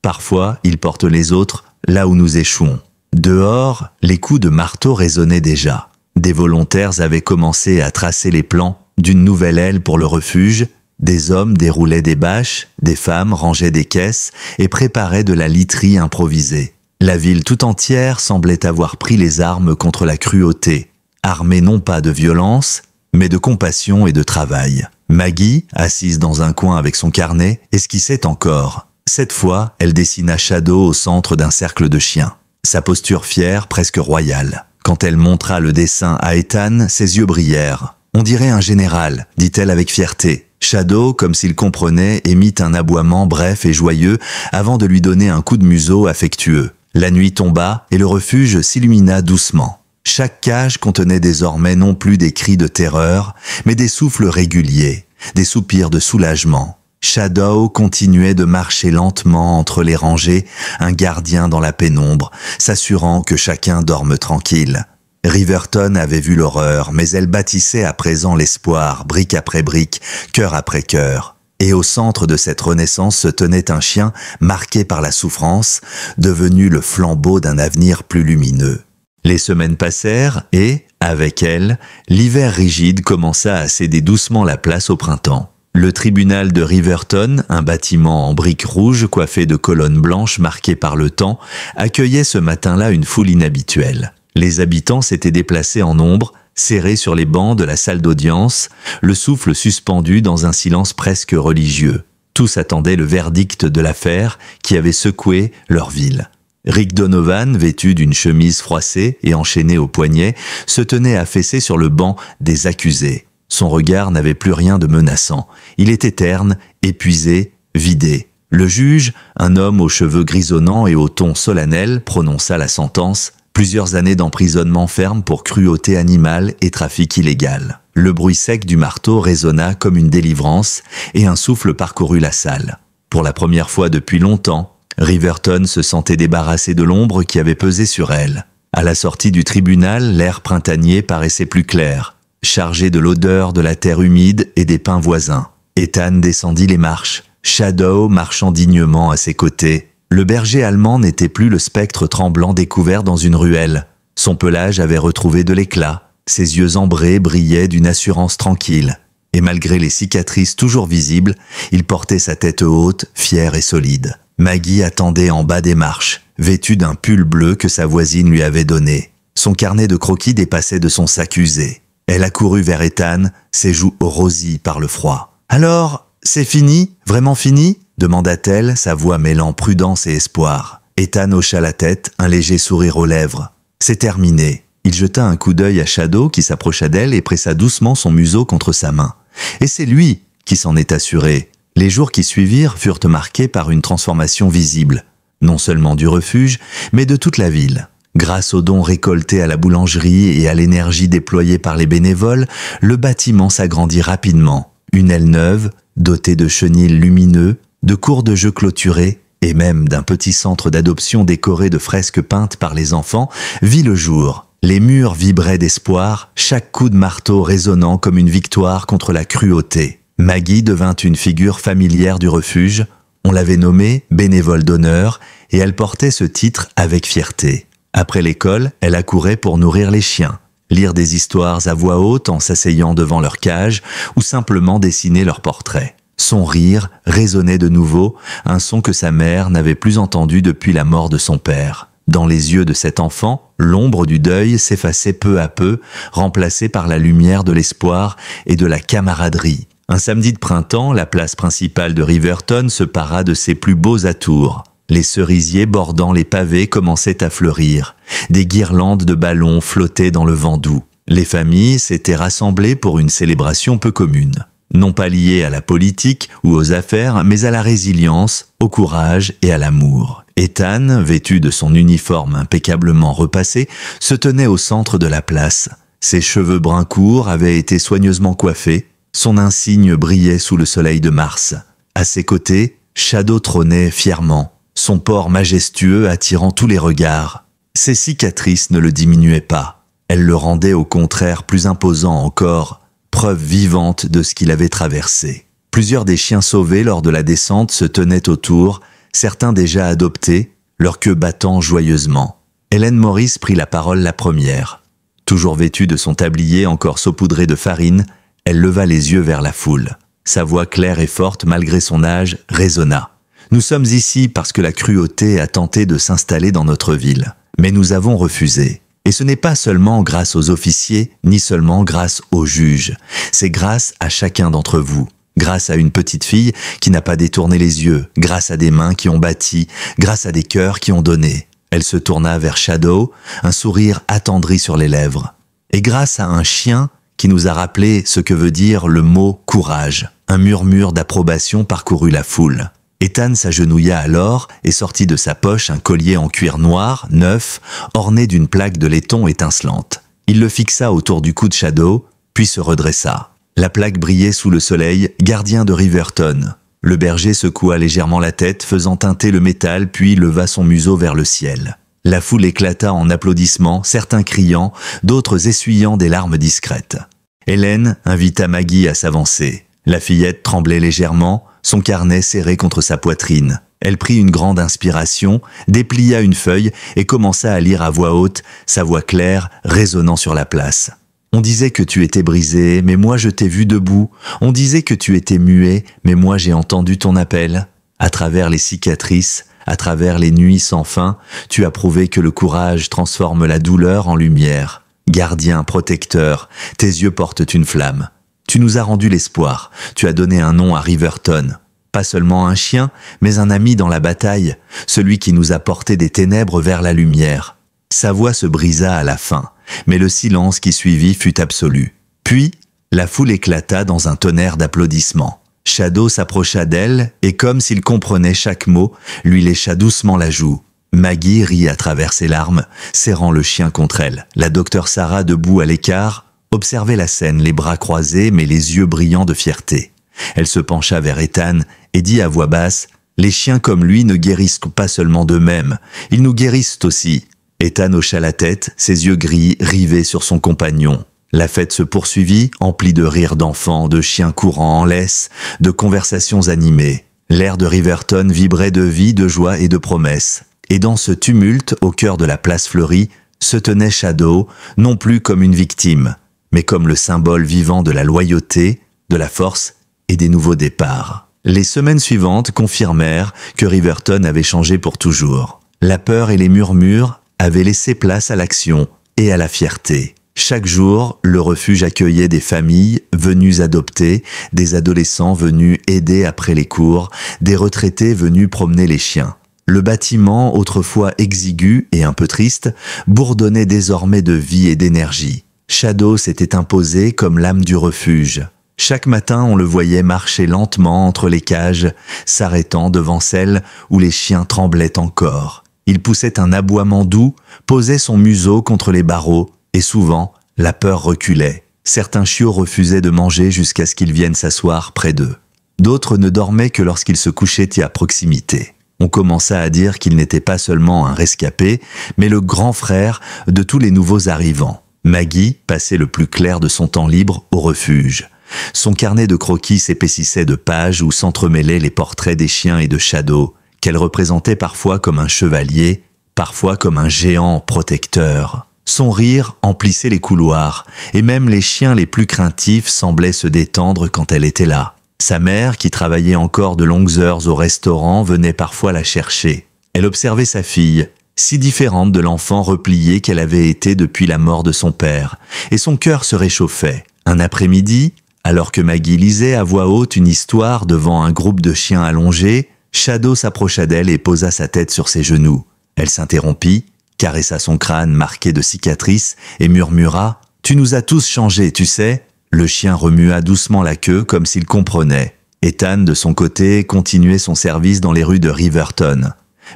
Parfois, ils portent les autres là où nous échouons. » Dehors, les coups de marteau résonnaient déjà. Des volontaires avaient commencé à tracer les plans d'une nouvelle aile pour le refuge. Des hommes déroulaient des bâches, des femmes rangeaient des caisses et préparaient de la literie improvisée. La ville tout entière semblait avoir pris les armes contre la cruauté, armée non pas de violence, mais de compassion et de travail. Maggie, assise dans un coin avec son carnet, esquissait encore. Cette fois, elle dessina Shadow au centre d'un cercle de chiens. Sa posture fière, presque royale. Quand elle montra le dessin à Ethan, ses yeux brillèrent. « On dirait un général », dit-elle avec fierté. Shadow, comme s'il comprenait, émit un aboiement bref et joyeux avant de lui donner un coup de museau affectueux. La nuit tomba et le refuge s'illumina doucement. Chaque cage contenait désormais non plus des cris de terreur, mais des souffles réguliers, des soupirs de soulagement. Shadow continuait de marcher lentement entre les rangées, un gardien dans la pénombre, s'assurant que chacun dorme tranquille. Riverton avait vu l'horreur, mais elle bâtissait à présent l'espoir, brique après brique, cœur après cœur. Et au centre de cette renaissance se tenait un chien marqué par la souffrance, devenu le flambeau d'un avenir plus lumineux. Les semaines passèrent et, avec elles, l'hiver rigide commença à céder doucement la place au printemps. Le tribunal de Riverton, un bâtiment en briques rouges coiffé de colonnes blanches marquées par le temps, accueillait ce matin-là une foule inhabituelle. Les habitants s'étaient déplacés en nombre, serrés sur les bancs de la salle d'audience, le souffle suspendu dans un silence presque religieux. Tous attendaient le verdict de l'affaire qui avait secoué leur ville. Rick Donovan, vêtu d'une chemise froissée et enchaîné au poignet, se tenait affaissé sur le banc des accusés. Son regard n'avait plus rien de menaçant. Il était terne, épuisé, vidé. Le juge, un homme aux cheveux grisonnants et au ton solennel, prononça la sentence: plusieurs années d'emprisonnement ferme pour cruauté animale et trafic illégal. Le bruit sec du marteau résonna comme une délivrance et un souffle parcourut la salle. Pour la première fois depuis longtemps, Riverton se sentait débarrassé de l'ombre qui avait pesé sur elle. À la sortie du tribunal, l'air printanier paraissait plus clair, chargé de l'odeur de la terre humide et des pins voisins. Ethan descendit les marches, Shadow marchant dignement à ses côtés. Le berger allemand n'était plus le spectre tremblant découvert dans une ruelle. Son pelage avait retrouvé de l'éclat. Ses yeux ambrés brillaient d'une assurance tranquille. Et malgré les cicatrices toujours visibles, il portait sa tête haute, fière et solide. Maggie attendait en bas des marches, vêtue d'un pull bleu que sa voisine lui avait donné. Son carnet de croquis dépassait de son sac usé. Elle accourut vers Ethan, ses joues rosies par le froid. « Alors, c'est fini? Vraiment fini ?» demanda-t-elle, sa voix mêlant prudence et espoir. Ethan hocha la tête, un léger sourire aux lèvres. « C'est terminé. » Il jeta un coup d'œil à Shadow qui s'approcha d'elle et pressa doucement son museau contre sa main. Et c'est lui qui s'en est assuré. Les jours qui suivirent furent marqués par une transformation visible, non seulement du refuge, mais de toute la ville. Grâce aux dons récoltés à la boulangerie et à l'énergie déployée par les bénévoles, le bâtiment s'agrandit rapidement. Une aile neuve, dotée de chenils lumineux, de cours de jeux clôturés et même d'un petit centre d'adoption décoré de fresques peintes par les enfants, vit le jour. Les murs vibraient d'espoir, chaque coup de marteau résonnant comme une victoire contre la cruauté. Maggie devint une figure familière du refuge. On l'avait nommée bénévole d'honneur et elle portait ce titre avec fierté. Après l'école, elle accourait pour nourrir les chiens, lire des histoires à voix haute en s'asseyant devant leur cage ou simplement dessiner leurs portraits. Son rire résonnait de nouveau, un son que sa mère n'avait plus entendu depuis la mort de son père. Dans les yeux de cet enfant, l'ombre du deuil s'effaçait peu à peu, remplacée par la lumière de l'espoir et de la camaraderie. Un samedi de printemps, la place principale de Riverton se para de ses plus beaux atours. Les cerisiers bordant les pavés commençaient à fleurir. Des guirlandes de ballons flottaient dans le vent doux. Les familles s'étaient rassemblées pour une célébration peu commune. Non pas liée à la politique ou aux affaires, mais à la résilience, au courage et à l'amour. Ethan, vêtu de son uniforme impeccablement repassé, se tenait au centre de la place. Ses cheveux bruns courts avaient été soigneusement coiffés. Son insigne brillait sous le soleil de mars. À ses côtés, Shadow trônait fièrement, son port majestueux attirant tous les regards. Ses cicatrices ne le diminuaient pas. Elles le rendaient au contraire plus imposant encore, preuve vivante de ce qu'il avait traversé. Plusieurs des chiens sauvés lors de la descente se tenaient autour, certains déjà adoptés, leur queue battant joyeusement. Hélène Morris prit la parole la première. Toujours vêtue de son tablier encore saupoudré de farine, elle leva les yeux vers la foule. Sa voix claire et forte, malgré son âge, résonna. « Nous sommes ici parce que la cruauté a tenté de s'installer dans notre ville. Mais nous avons refusé. Et ce n'est pas seulement grâce aux officiers, ni seulement grâce aux juges. C'est grâce à chacun d'entre vous. Grâce à une petite fille qui n'a pas détourné les yeux, grâce à des mains qui ont bâti, grâce à des cœurs qui ont donné. » Elle se tourna vers Shadow, un sourire attendri sur les lèvres. « Et grâce à un chien qui nous a rappelé ce que veut dire le mot « courage ». Un murmure d'approbation parcourut la foule. Ethan s'agenouilla alors et sortit de sa poche un collier en cuir noir, neuf, orné d'une plaque de laiton étincelante. Il le fixa autour du cou de Shadow, puis se redressa. La plaque brillait sous le soleil, gardien de Riverton. Le berger secoua légèrement la tête, faisant teinter le métal, puis leva son museau vers le ciel. La foule éclata en applaudissements, certains criant, d'autres essuyant des larmes discrètes. Hélène invita Maggie à s'avancer. La fillette tremblait légèrement, son carnet serré contre sa poitrine. Elle prit une grande inspiration, déplia une feuille et commença à lire à voix haute, sa voix claire résonnant sur la place. On disait que tu étais brisé, mais moi je t'ai vu debout. On disait que tu étais muet, mais moi j'ai entendu ton appel. À travers les cicatrices, à travers les nuits sans fin, tu as prouvé que le courage transforme la douleur en lumière. Gardien, protecteur, tes yeux portent une flamme. Tu nous as rendu l'espoir, tu as donné un nom à Riverton. Pas seulement un chien, mais un ami dans la bataille, celui qui nous a porté des ténèbres vers la lumière. Sa voix se brisa à la fin, mais le silence qui suivit fut absolu. Puis, la foule éclata dans un tonnerre d'applaudissements. Shadow s'approcha d'elle et comme s'il comprenait chaque mot, lui lécha doucement la joue. Maggie rit à travers ses larmes, serrant le chien contre elle. La docteure Sarah, debout à l'écart, observait la scène, les bras croisés mais les yeux brillants de fierté. Elle se pencha vers Ethan et dit à voix basse « Les chiens comme lui ne guérissent pas seulement d'eux-mêmes, ils nous guérissent aussi. » Ethan hocha la tête, ses yeux gris rivés sur son compagnon. La fête se poursuivit, emplie de rires d'enfants, de chiens courant en laisse, de conversations animées. L'air de Riverton vibrait de vie, de joie et de promesses. Et dans ce tumulte, au cœur de la place fleurie, se tenait Shadow, non plus comme une victime, mais comme le symbole vivant de la loyauté, de la force et des nouveaux départs. Les semaines suivantes confirmèrent que Riverton avait changé pour toujours. La peur et les murmures avaient laissé place à l'action et à la fierté. Chaque jour, le refuge accueillait des familles venues adopter, des adolescents venus aider après les cours, des retraités venus promener les chiens. Le bâtiment, autrefois exigu et un peu triste, bourdonnait désormais de vie et d'énergie. Shadow s'était imposé comme l'âme du refuge. Chaque matin, on le voyait marcher lentement entre les cages, s'arrêtant devant celles où les chiens tremblaient encore. Il poussait un aboiement doux, posait son museau contre les barreaux, et souvent, la peur reculait. Certains chiots refusaient de manger jusqu'à ce qu'ils viennent s'asseoir près d'eux. D'autres ne dormaient que lorsqu'ils se couchaient à proximité. On commença à dire qu'il n'était pas seulement un rescapé, mais le grand frère de tous les nouveaux arrivants. Maggie passait le plus clair de son temps libre au refuge. Son carnet de croquis s'épaississait de pages où s'entremêlaient les portraits des chiens et de Shadow, qu'elle représentait parfois comme un chevalier, parfois comme un géant protecteur. Son rire emplissait les couloirs, et même les chiens les plus craintifs semblaient se détendre quand elle était là. Sa mère, qui travaillait encore de longues heures au restaurant, venait parfois la chercher. Elle observait sa fille, si différente de l'enfant replié qu'elle avait été depuis la mort de son père, et son cœur se réchauffait. Un après-midi, alors que Maggie lisait à voix haute une histoire devant un groupe de chiens allongés, Shadow s'approcha d'elle et posa sa tête sur ses genoux. Elle s'interrompit, caressa son crâne marqué de cicatrices et murmura « Tu nous as tous changés, tu sais ?» Le chien remua doucement la queue comme s'il comprenait. Ethan, de son côté, continuait son service dans les rues de Riverton.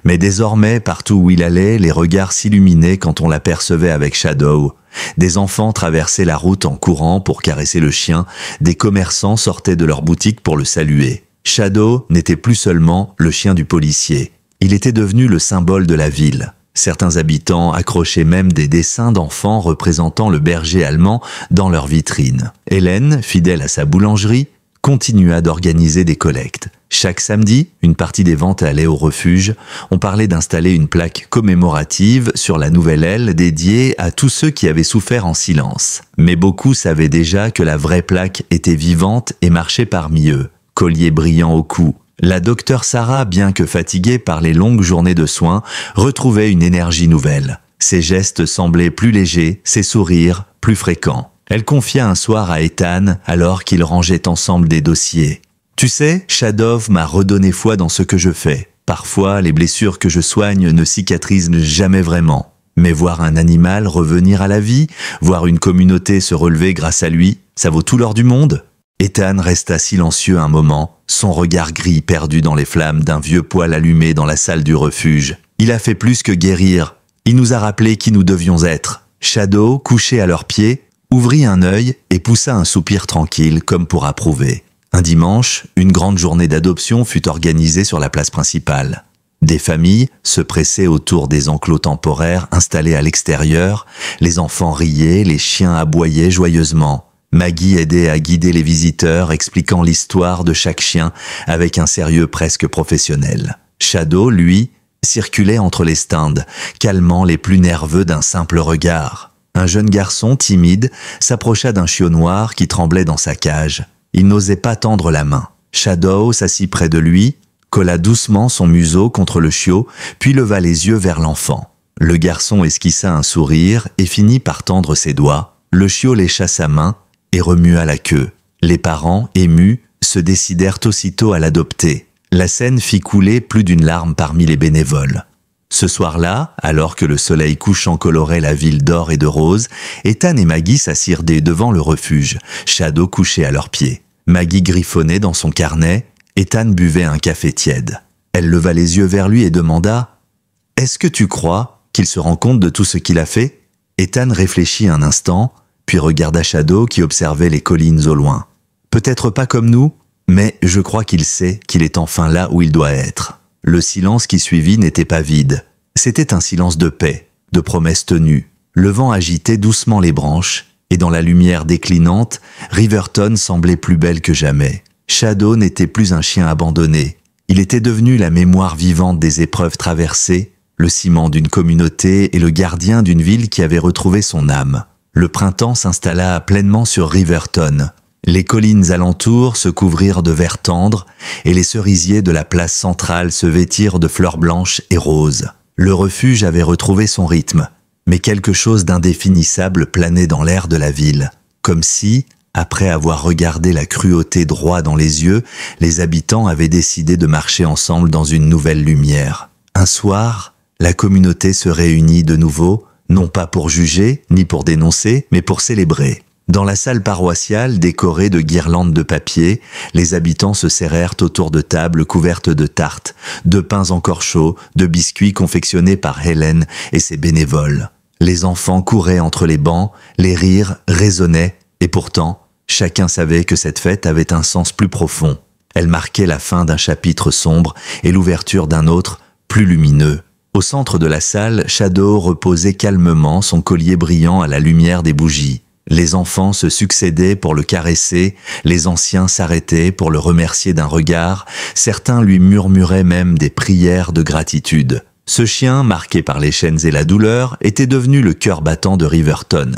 Mais désormais, partout où il allait, les regards s'illuminaient quand on l'apercevait avec Shadow. Des enfants traversaient la route en courant pour caresser le chien, des commerçants sortaient de leur boutique pour le saluer. Shadow n'était plus seulement le chien du policier. Il était devenu le symbole de la ville. Certains habitants accrochaient même des dessins d'enfants représentant le berger allemand dans leurs vitrines. Hélène, fidèle à sa boulangerie, continua d'organiser des collectes. Chaque samedi, une partie des ventes allait au refuge. On parlait d'installer une plaque commémorative sur la nouvelle aile dédiée à tous ceux qui avaient souffert en silence. Mais beaucoup savaient déjà que la vraie plaque était vivante et marchait parmi eux, collier brillant au cou. La docteure Sarah, bien que fatiguée par les longues journées de soins, retrouvait une énergie nouvelle. Ses gestes semblaient plus légers, ses sourires plus fréquents. Elle confia un soir à Ethan alors qu'ils rangeaient ensemble des dossiers. « Tu sais, Shadow m'a redonné foi dans ce que je fais. Parfois, les blessures que je soigne ne cicatrisent jamais vraiment. Mais voir un animal revenir à la vie, voir une communauté se relever grâce à lui, ça vaut tout l'or du monde ?» Ethan resta silencieux un moment, son regard gris perdu dans les flammes d'un vieux poêle allumé dans la salle du refuge. Il a fait plus que guérir. Il nous a rappelé qui nous devions être. Shadow, couché à leurs pieds, ouvrit un œil et poussa un soupir tranquille comme pour approuver. Un dimanche, une grande journée d'adoption fut organisée sur la place principale. Des familles se pressaient autour des enclos temporaires installés à l'extérieur, les enfants riaient, les chiens aboyaient joyeusement. Maggie aidait à guider les visiteurs, expliquant l'histoire de chaque chien avec un sérieux presque professionnel. Shadow, lui, circulait entre les stands, calmant les plus nerveux d'un simple regard. Un jeune garçon timide s'approcha d'un chiot noir qui tremblait dans sa cage. Il n'osait pas tendre la main. Shadow s'assit près de lui, colla doucement son museau contre le chiot, puis leva les yeux vers l'enfant. Le garçon esquissa un sourire et finit par tendre ses doigts. Le chiot lécha sa main et remua la queue. Les parents, émus, se décidèrent aussitôt à l'adopter. La scène fit couler plus d'une larme parmi les bénévoles. Ce soir-là, alors que le soleil couchant colorait la ville d'or et de rose, Ethan et Maggie s'assirent devant le refuge, Shadow couché à leurs pieds. Maggie griffonnait dans son carnet, Ethan buvait un café tiède. Elle leva les yeux vers lui et demanda « Est-ce que tu crois qu'il se rend compte de tout ce qu'il a fait ?» Ethan réfléchit un instant, puis regarda Shadow qui observait les collines au loin. « Peut-être pas comme nous, mais je crois qu'il sait qu'il est enfin là où il doit être. » Le silence qui suivit n'était pas vide. C'était un silence de paix, de promesses tenues. Le vent agitait doucement les branches, et dans la lumière déclinante, Riverton semblait plus belle que jamais. Shadow n'était plus un chien abandonné. Il était devenu la mémoire vivante des épreuves traversées, le ciment d'une communauté et le gardien d'une ville qui avait retrouvé son âme. Le printemps s'installa pleinement sur Riverton. Les collines alentours se couvrirent de vert tendre et les cerisiers de la place centrale se vêtirent de fleurs blanches et roses. Le refuge avait retrouvé son rythme, mais quelque chose d'indéfinissable planait dans l'air de la ville, comme si, après avoir regardé la cruauté droit dans les yeux, les habitants avaient décidé de marcher ensemble dans une nouvelle lumière. Un soir, la communauté se réunit de nouveau, non pas pour juger, ni pour dénoncer, mais pour célébrer. Dans la salle paroissiale décorée de guirlandes de papier, les habitants se serrèrent autour de tables couvertes de tartes, de pains encore chauds, de biscuits confectionnés par Hélène et ses bénévoles. Les enfants couraient entre les bancs, les rires résonnaient, et pourtant, chacun savait que cette fête avait un sens plus profond. Elle marquait la fin d'un chapitre sombre et l'ouverture d'un autre, plus lumineux. Au centre de la salle, Shadow reposait calmement son collier brillant à la lumière des bougies. Les enfants se succédaient pour le caresser, les anciens s'arrêtaient pour le remercier d'un regard, certains lui murmuraient même des prières de gratitude. Ce chien, marqué par les chaînes et la douleur, était devenu le cœur battant de Riverton.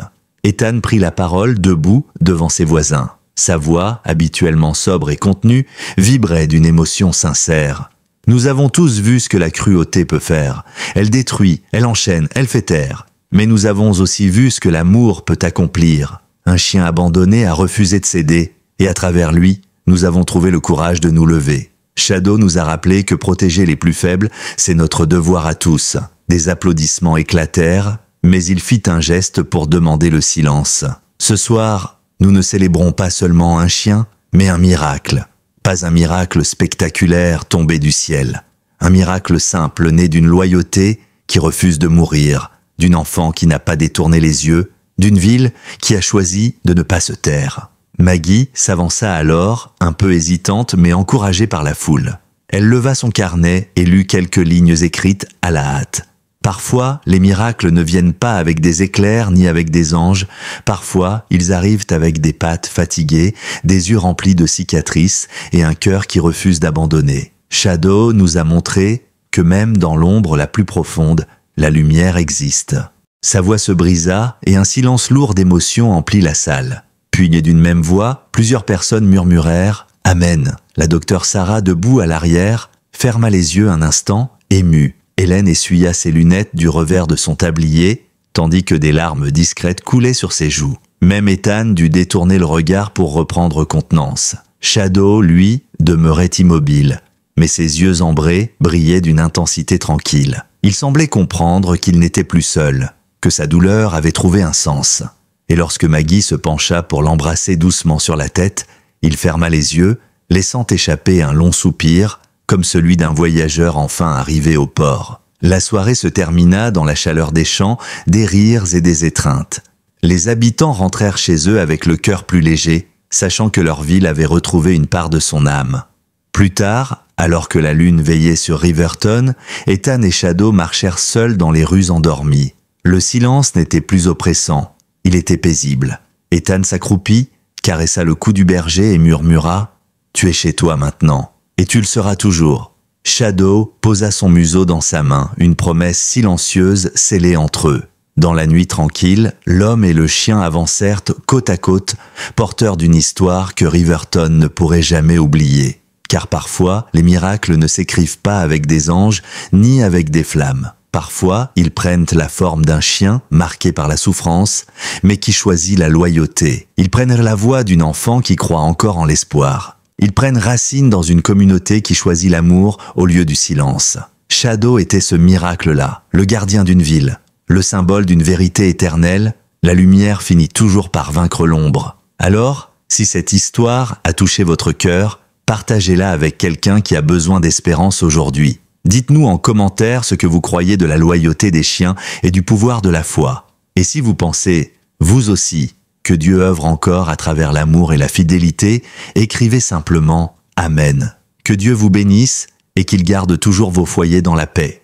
Ethan prit la parole debout devant ses voisins. Sa voix, habituellement sobre et contenue, vibrait d'une émotion sincère. « Nous avons tous vu ce que la cruauté peut faire. Elle détruit, elle enchaîne, elle fait taire. Mais nous avons aussi vu ce que l'amour peut accomplir. Un chien abandonné a refusé de céder, et à travers lui, nous avons trouvé le courage de nous lever. Shadow nous a rappelé que protéger les plus faibles, c'est notre devoir à tous. » Des applaudissements éclatèrent, mais il fit un geste pour demander le silence. « Ce soir, nous ne célébrons pas seulement un chien, mais un miracle. Pas un miracle spectaculaire tombé du ciel. Un miracle simple né d'une loyauté qui refuse de mourir, d'une enfant qui n'a pas détourné les yeux, d'une ville qui a choisi de ne pas se taire. » Maggie s'avança alors, un peu hésitante mais encouragée par la foule. Elle leva son carnet et lut quelques lignes écrites à la hâte. Parfois, les miracles ne viennent pas avec des éclairs ni avec des anges. Parfois, ils arrivent avec des pattes fatiguées, des yeux remplis de cicatrices et un cœur qui refuse d'abandonner. Shadow nous a montré que même dans l'ombre la plus profonde, la lumière existe. Sa voix se brisa et un silence lourd d'émotion emplit la salle. Puis, d'une même voix, plusieurs personnes murmurèrent « Amen ». La docteure Sarah, debout à l'arrière, ferma les yeux un instant, émue. Hélène essuya ses lunettes du revers de son tablier, tandis que des larmes discrètes coulaient sur ses joues. Même Ethan dut détourner le regard pour reprendre contenance. Shadow, lui, demeurait immobile, mais ses yeux ambrés brillaient d'une intensité tranquille. Il semblait comprendre qu'il n'était plus seul, que sa douleur avait trouvé un sens. Et lorsque Maggie se pencha pour l'embrasser doucement sur la tête, il ferma les yeux, laissant échapper un long soupir, comme celui d'un voyageur enfin arrivé au port. La soirée se termina dans la chaleur des chants, des rires et des étreintes. Les habitants rentrèrent chez eux avec le cœur plus léger, sachant que leur ville avait retrouvé une part de son âme. Plus tard, alors que la lune veillait sur Riverton, Ethan et Shadow marchèrent seuls dans les rues endormies. Le silence n'était plus oppressant, il était paisible. Ethan s'accroupit, caressa le cou du berger et murmura « Tu es chez toi maintenant, et tu le seras toujours ». Shadow posa son museau dans sa main, une promesse silencieuse scellée entre eux. Dans la nuit tranquille, l'homme et le chien avancèrent côte à côte, porteurs d'une histoire que Riverton ne pourrait jamais oublier. Car parfois, les miracles ne s'écrivent pas avec des anges, ni avec des flammes. Parfois, ils prennent la forme d'un chien, marqué par la souffrance, mais qui choisit la loyauté. Ils prennent la voix d'une enfant qui croit encore en l'espoir. Ils prennent racine dans une communauté qui choisit l'amour au lieu du silence. Shadow était ce miracle-là, le gardien d'une ville, le symbole d'une vérité éternelle. La lumière finit toujours par vaincre l'ombre. Alors, si cette histoire a touché votre cœur, partagez-la avec quelqu'un qui a besoin d'espérance aujourd'hui. Dites-nous en commentaire ce que vous croyez de la loyauté des chiens et du pouvoir de la foi. Et si vous pensez, vous aussi, que Dieu œuvre encore à travers l'amour et la fidélité, écrivez simplement « Amen ». Que Dieu vous bénisse et qu'il garde toujours vos foyers dans la paix.